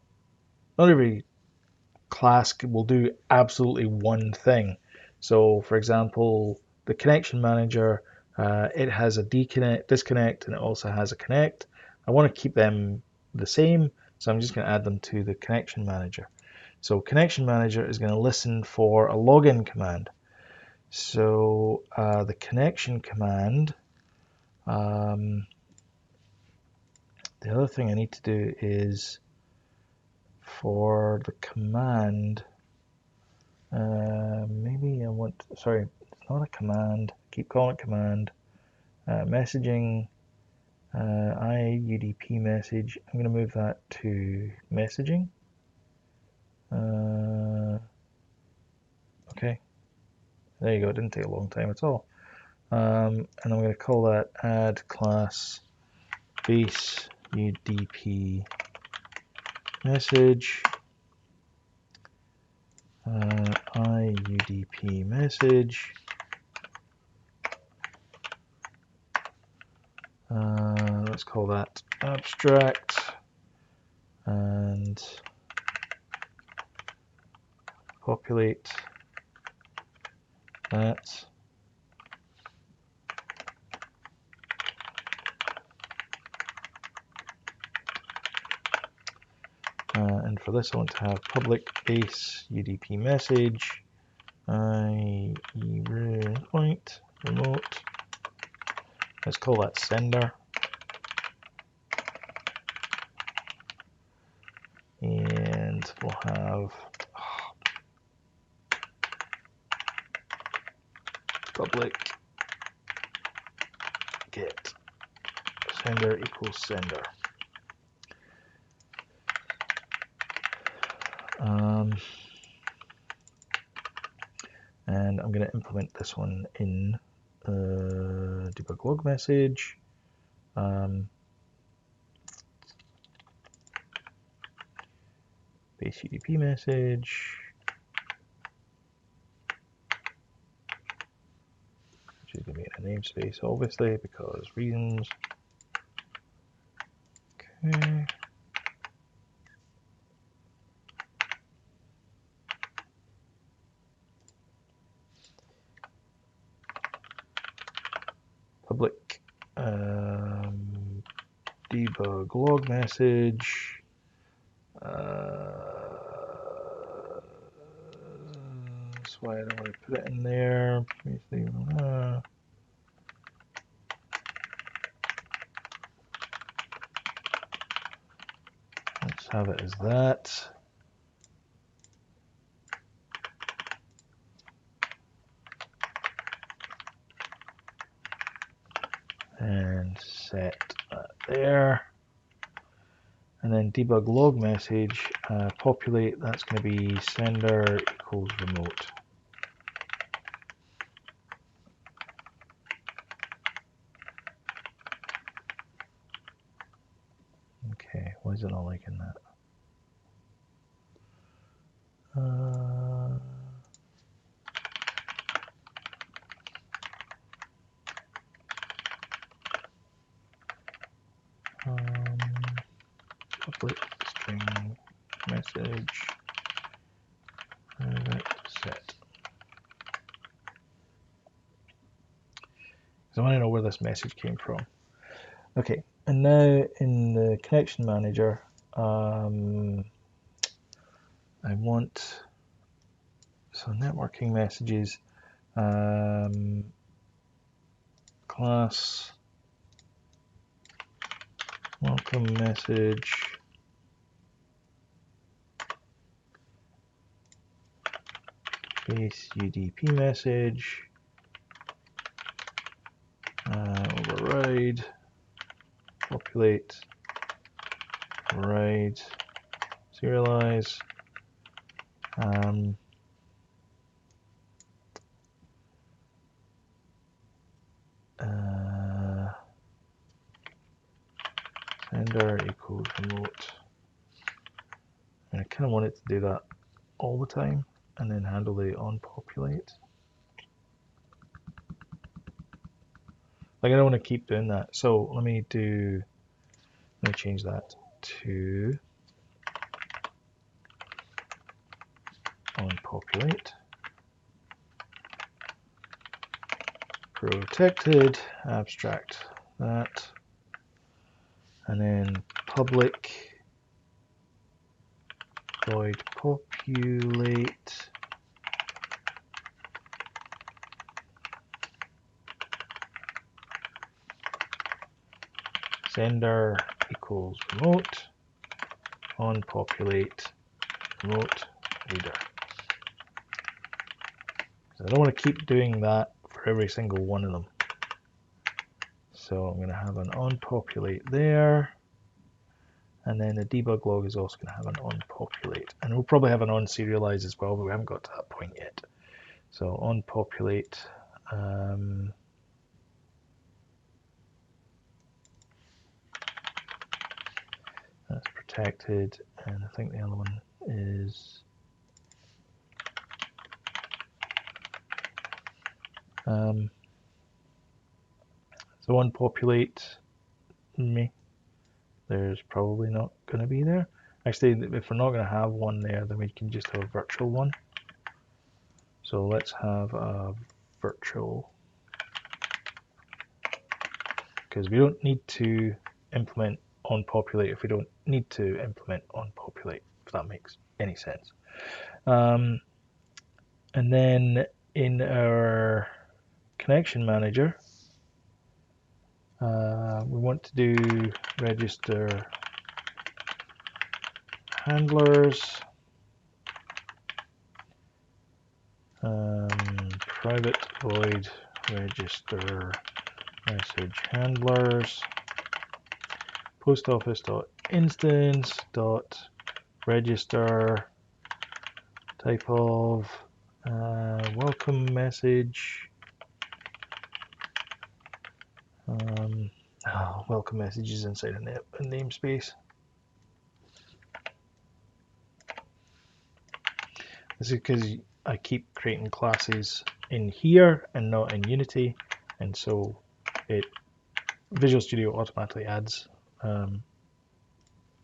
class will do absolutely one thing. So for example, the connection manager, it has a disconnect, and it also has a connect. I want to keep them the same, so I'm just going to add them to the connection manager. So connection manager is going to listen for a login command. So the connection command, the other thing I need to do is for the command, maybe I want, sorry, it's not a command, keep calling it command, messaging UDP message. I'm going to move that to messaging. Okay, there you go. It didn't take a long time at all. And I'm going to call that add class base UDP message. IUDP message. Let's call that abstract, and populate that. And for this I want to have public base UDP message, point remote. Let's call that sender. And we'll have public get sender equals sender. And I'm going to implement this one in debug log message. Base UDP message, which is going to be in a namespace, obviously, because reasons. Okay. Public debug log message. That's why I don't want to put it in there. Let's have it as that. And set that there. And then debug log message, populate, that's going to be sender equals remote. Okay, why is it not liking that? Public string message set. So I want to know where this message came from. Okay, and now in the connection manager, I want networking messages, class welcome message, base UDP message, override, populate, override, serialize, sender equals remote. And I kind of want it to do that all the time and then handle the on populate. Like I don't want to keep doing that. So let me change that to on populate. Protected, abstract that. And then public void populate sender equals remote on populate remote reader. So I don't want to keep doing that for every single one of them. So I'm going to have an onPopulate there. And then the debug log is also going to have an onPopulate. And we'll probably have an onSerialize as well, but we haven't got to that point yet. So onPopulate. That's protected. And I think the other one is so onPopulate me. There's probably not going to be there. Actually, if we're not going to have one there, then we can just have a virtual one. So let's have a virtual, because we don't need to implement onPopulate if we don't need to implement onPopulate, if that makes any sense. And then in our connection manager, we want to do register handlers, private void register message handlers, postoffice.instance.register type of welcome message. Welcome messages inside a namespace. This is because I keep creating classes in here and not in Unity, and so Visual Studio automatically adds the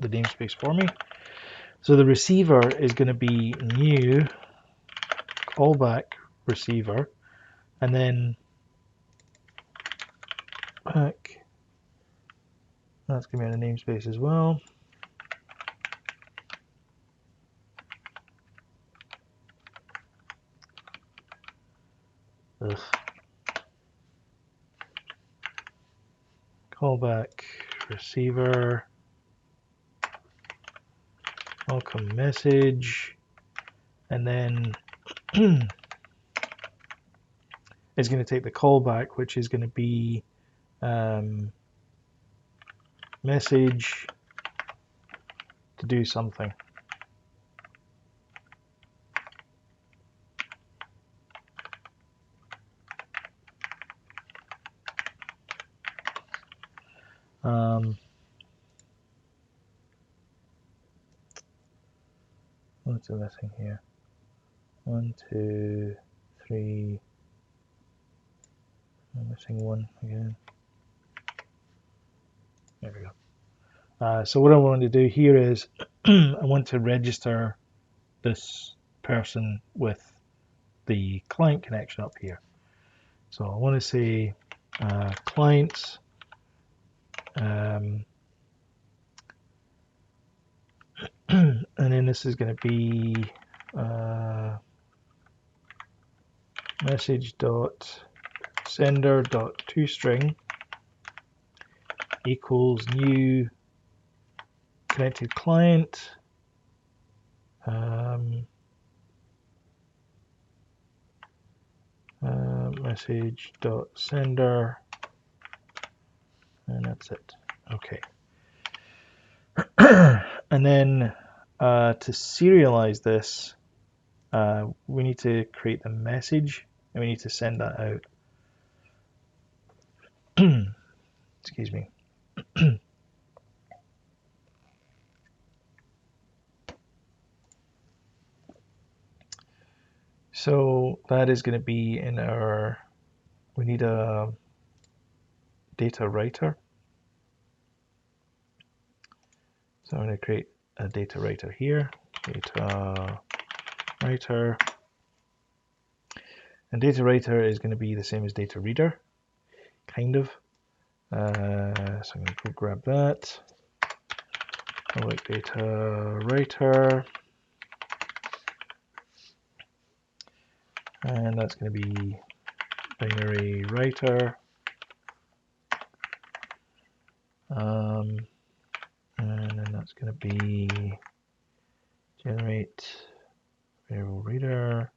namespace for me. So the receiver is going to be new callback receiver, and then back. That's going to be in a namespace as well. Ugh. Callback receiver, welcome message, and then it's going to take the callback, which is going to be message to do something. What's the missing here? 1, 2, 3. I'm missing one again. There we go. So what I want to do here is I want to register this person with the client connection up here. So I want to say clients and then this is going to be message dot sender dot toString equals new connected client message dot sender, and that's it. Okay. And then to serialize this, we need to create the message and we need to send that out. Excuse me. So that is going to be in our, we need a data writer. So I'm going to create a data writer here, data writer. And data writer is going to be the same as data reader, kind of. So I'm going to go grab that. I like data writer. And that's going to be binary writer. And then that's going to be generate variable reader.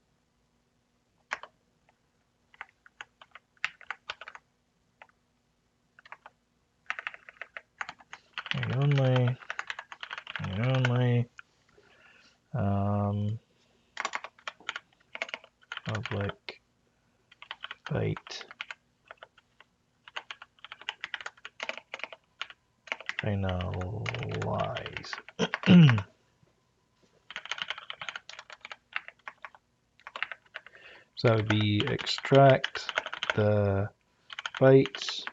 only, public byte finalize. So that would be extract the bytes,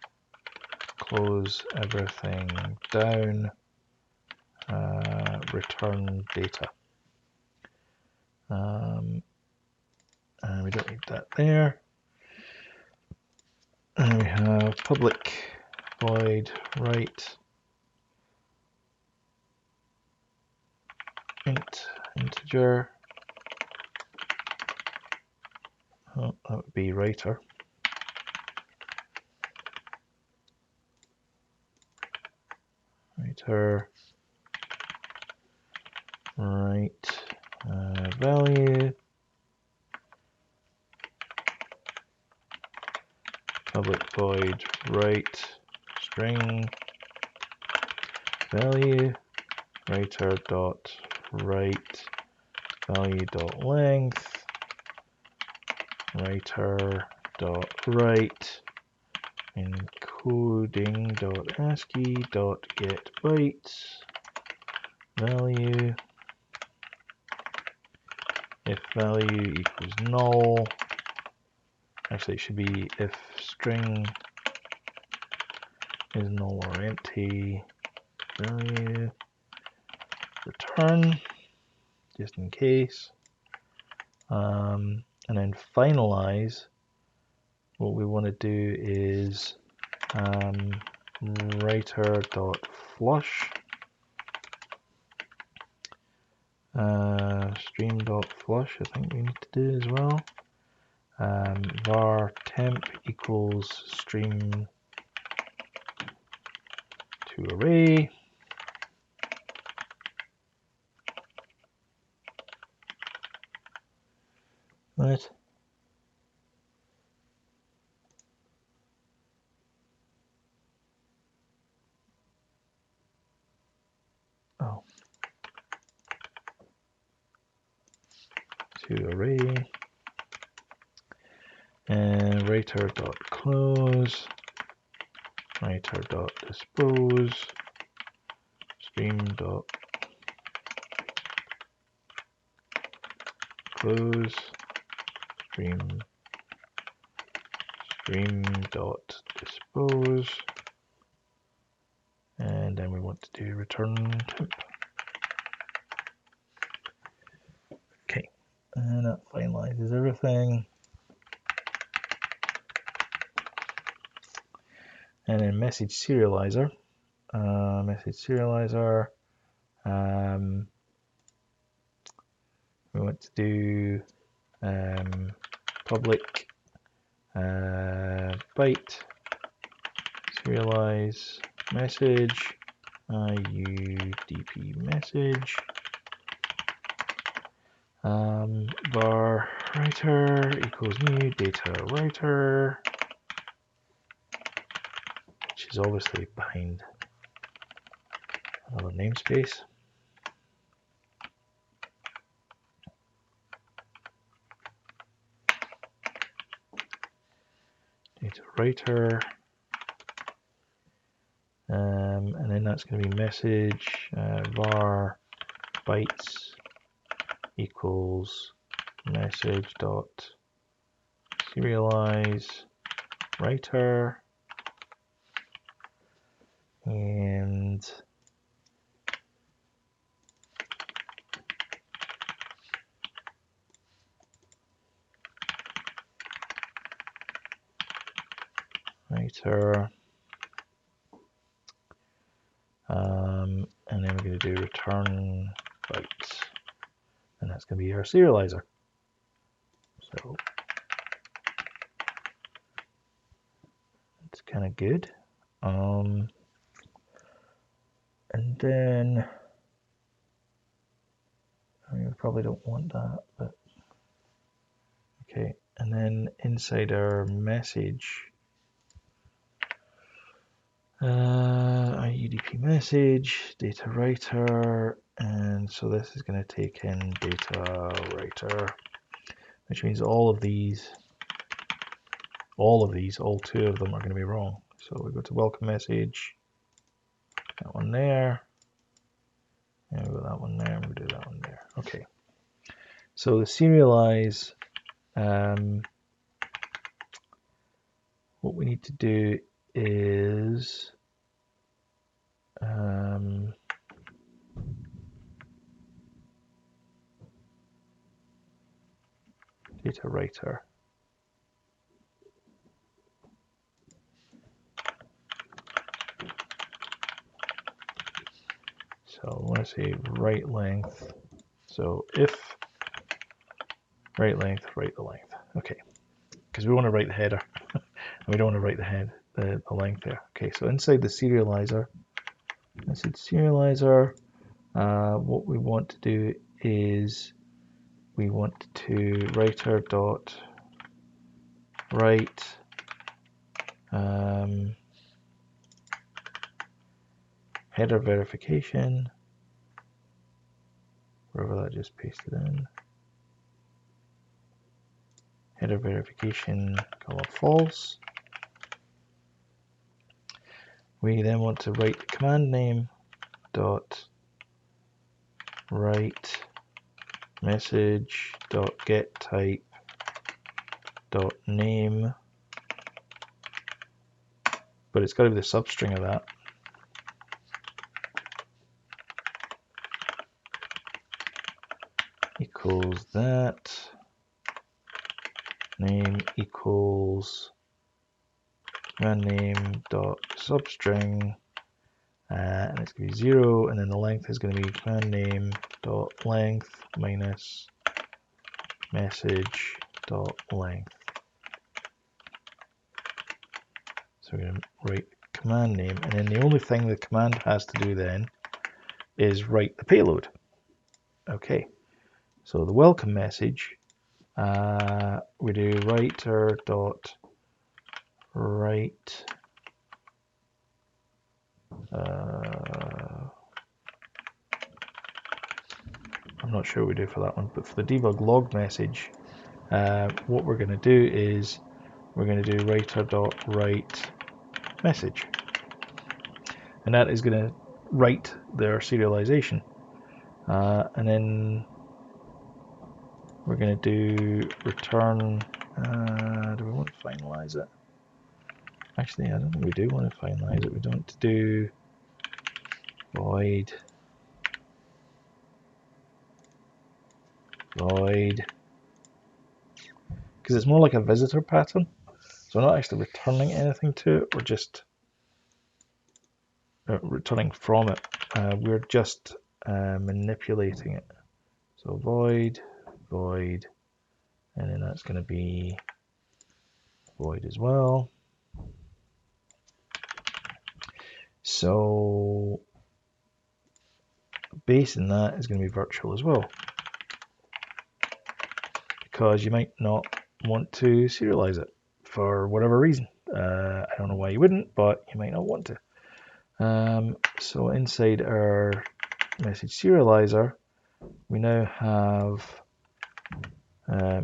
close everything down, return data. And we don't need that there. And we have public void write int integer. Oh, that would be writer. Writer write value, public void write string value, writer dot write value dot length, writer dot write encoding dot ASCII dot get bytes value, if value equals null. Actually, it should be if string is null or empty, value return, just in case. And then finalize, what we want to do is writer.flush, stream.flush, I think we need to do as well. Var temp equals stream to array. Right. Oh. To array. And writer.close, writer.dispose, stream.close, stream.dispose, and then we want to do return temp. Okay, and that finalizes everything. And then message serializer. We want to do public byte serialize message UDP message var writer equals new data writer, which is obviously behind another namespace. Data writer, and then that's going to be message var bytes equals message dot serialize writer, and writer, and then we're going to do return bytes, and that's going to be our serializer. So it's kind of good. And then I mean, we probably don't want that, but okay. And then inside our message, UDP message, data writer, and so this is going to take in data writer, which means all two of them are going to be wrong. So we go to welcome message, that one there, and we got that one there, and we do that one there. Okay. So the serialize, what we need to do is data writer. So I want to say write length. So if write length, write the length. Okay, because we want to write the header. We don't want to write the length there. Okay, so inside the serializer, what we want to do is we want to writer dot write header verification, wherever that just pasted in. Header verification, color false. We then want to write the command name dot write message dot get type dot name, but it's got to be the substring of that. Equals that name equals command name dot substring, and it's going to be 0, and then the length is going to be command name dot length minus message dot length. So we're going to write the command name, and then the only thing the command has to do then is write the payload. Okay, so the welcome message, we do writer dot write I'm not sure what we do for that one, but for the debug log message, what we're going to do is we're going to do writer.write message, and that is going to write their serialization, and then we're going to do return. Do we want to finalize it? Actually, I don't think we do want to finalize it. We don't do void, because it's more like a visitor pattern. So we're not actually returning anything to it. We're just returning from it. We're just manipulating it. So void, and then that's going to be void as well. So base in that is going to be virtual as well, because you might not want to serialize it for whatever reason. I don't know why you wouldn't, but you might not want to. So inside our message serializer, we now have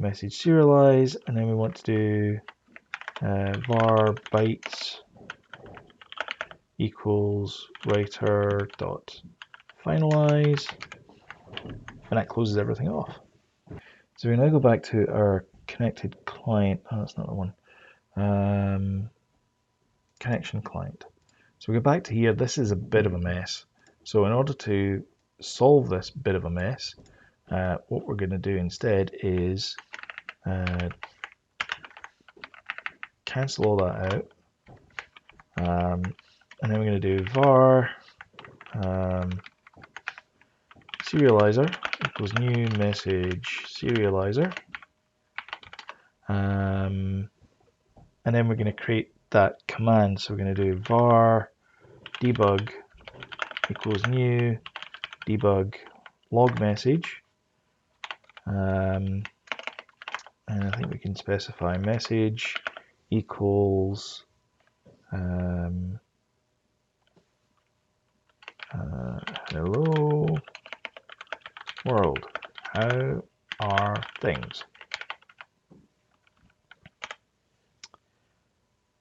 message serialize, and then we want to do var bytes equals writer dot finalize, and that closes everything off. So we now go back to our connected client. Oh, that's not the one. Connection client. So we go back to here. This is a bit of a mess. So in order to solve this bit of a mess, what we're going to do instead is cancel all that out, and then we're going to do var serializer equals new message serializer, and then we're going to create that command. So we're going to do var debug equals new debug log message, and I think we can specify message equals Hello world, how are things?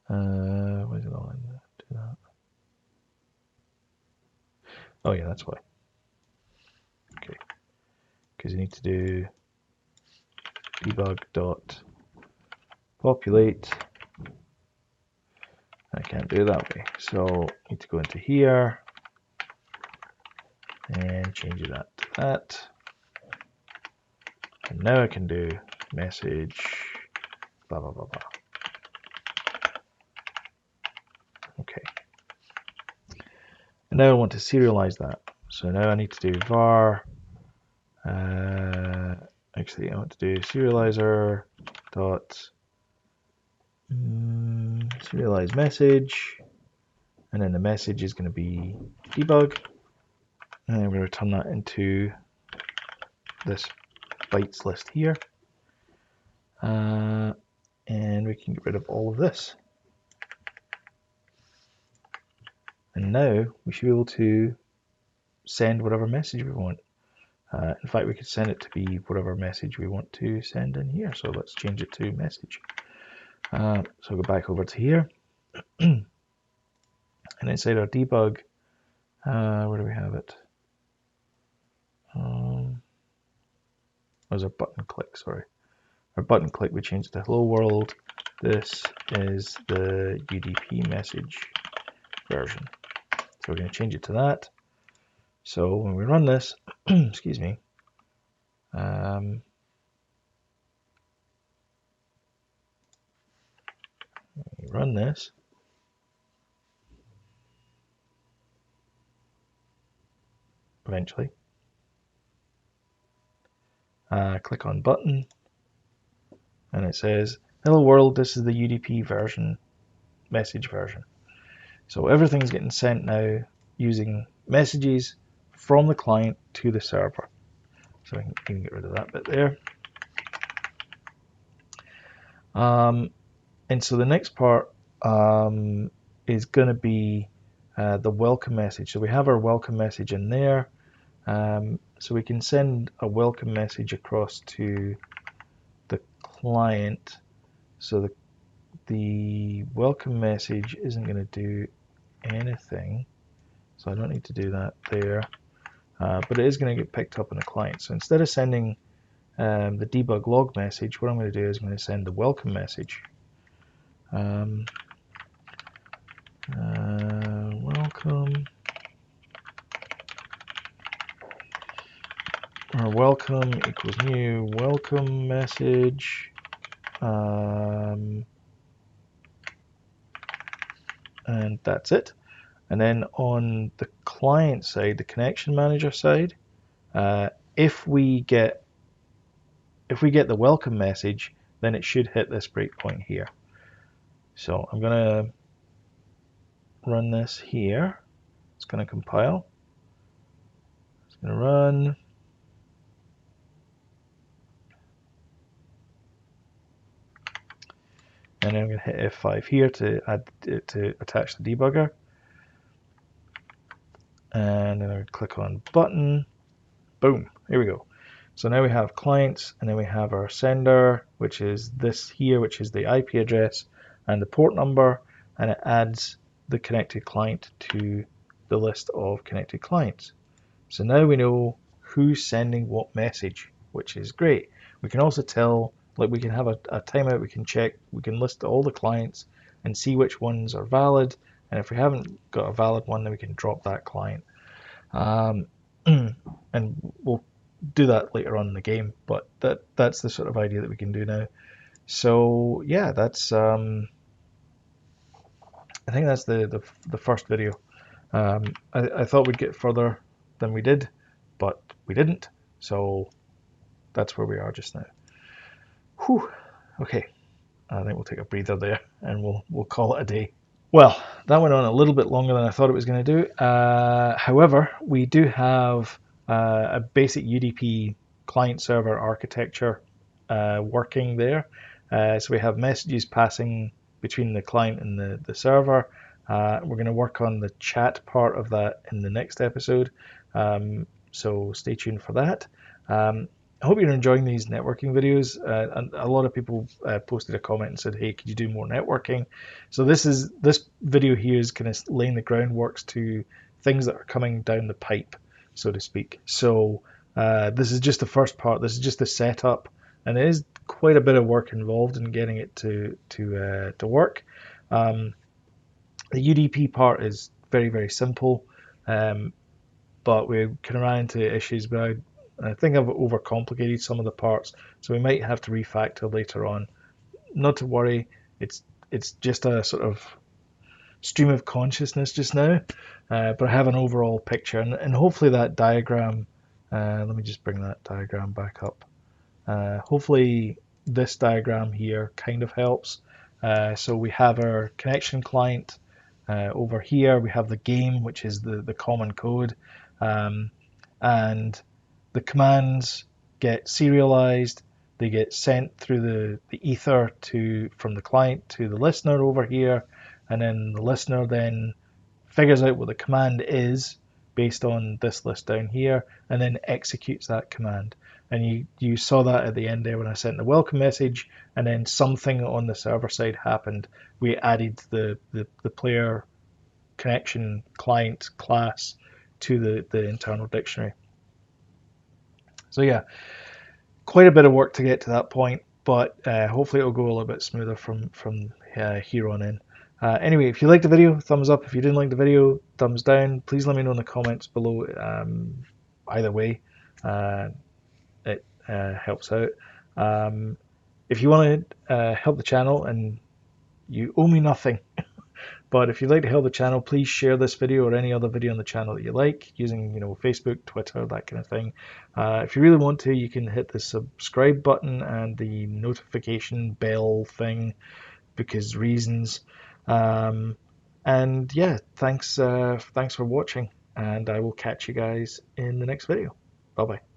Where's it all in there? Do that. Oh yeah, that's why. Okay, because you need to do debug dot populate. I can't do it that way, so I need to go into here and change that to that. And now I can do message blah blah blah blah. Okay. And now I want to serialize that. So now I need to do var. Actually, I want to do serializer dot serialize message, and then the message is going to be debug, and I'm going to return that into this bytes list here, and we can get rid of all of this. And now we should be able to send whatever message we want. In fact, we could send it to be whatever message we want to send in here. So let's change it to message. So go back over to here. And inside our debug, where do we have it? There's our button click, sorry. Our button click, we changed it to hello world. This is the UDP message version. So we're going to change it to that. So when we run this, excuse me, we run this. Eventually. Click on button, and it says, hello world, this is the UDP version, message version. So everything's getting sent now using messages from the client to the server. So I can get rid of that bit there. And so the next part is going to be the welcome message. So we have our welcome message in there. So we can send a welcome message across to the client. So the welcome message isn't going to do anything. So I don't need to do that there. But it is going to get picked up on the client. So instead of sending the debug log message, what I'm going to do is I'm going to send the welcome message. Welcome. Or welcome equals new welcome message. And that's it. And then on the client side, the connection manager side, if we get the welcome message, then it should hit this breakpoint here. So I'm going to run this here. It's going to compile. It's going to run. And then I'm going to hit F5 here to attach the debugger. And then I click on button. Boom, here we go. So now we have clients, and then we have our sender, which is this here, which is the IP address and the port number, and it adds the connected client to the list of connected clients. So now we know who's sending what message, which is great. We can also tell, like we can have a timeout, we can check, we can list all the clients and see which ones are valid, and if we haven't got a valid one, then we can drop that client. And we'll do that later on in the game, but that's the sort of idea that we can do now. So yeah, that's I think that's the first video. I thought we'd get further than we did, but we didn't. So that's where we are just now. Whew. Okay, I think we'll take a breather there, and we'll call it a day. Well, that went on a little bit longer than I thought it was going to do. However, we do have a basic UDP client-server architecture working there. So we have messages passing between the client and the server. We're going to work on the chat part of that in the next episode, so stay tuned for that. I hope you're enjoying these networking videos. And a lot of people posted a comment and said, "Hey, could you do more networking?" So this video here is kind of laying the groundwork to things that are coming down the pipe, so to speak. So this is just the first part. This is just the setup, and there is quite a bit of work involved in getting it to work. The UDP part is very simple, but we kind of ran into issues. But I think I've overcomplicated some of the parts, so we might have to refactor later on. Not to worry, it's just a sort of stream of consciousness just now, but I have an overall picture, and hopefully that diagram. Let me just bring that diagram back up. Hopefully this diagram here kind of helps. So we have our connection client over here. We have the game, which is the common code, and the commands get serialized. They get sent through the ether from the client to the listener over here, and then the listener then figures out what the command is based on this list down here, and then executes that command. And you saw that at the end there when I sent the welcome message, and then something on the server side happened. We added the player connection client class to the internal dictionary. So yeah, quite a bit of work to get to that point, but hopefully it'll go a little bit smoother from here on in. Anyway, if you liked the video, thumbs up. If you didn't like the video, thumbs down. Please let me know in the comments below. Either way, it helps out. If you want to help the channel, and you owe me nothing, but if you'd like to help the channel, please share this video or any other video on the channel that you like using, Facebook, Twitter, that kind of thing. If you really want to, you can hit the subscribe button and the notification bell thing because reasons. And yeah, thanks for watching, and I will catch you guys in the next video. Bye bye.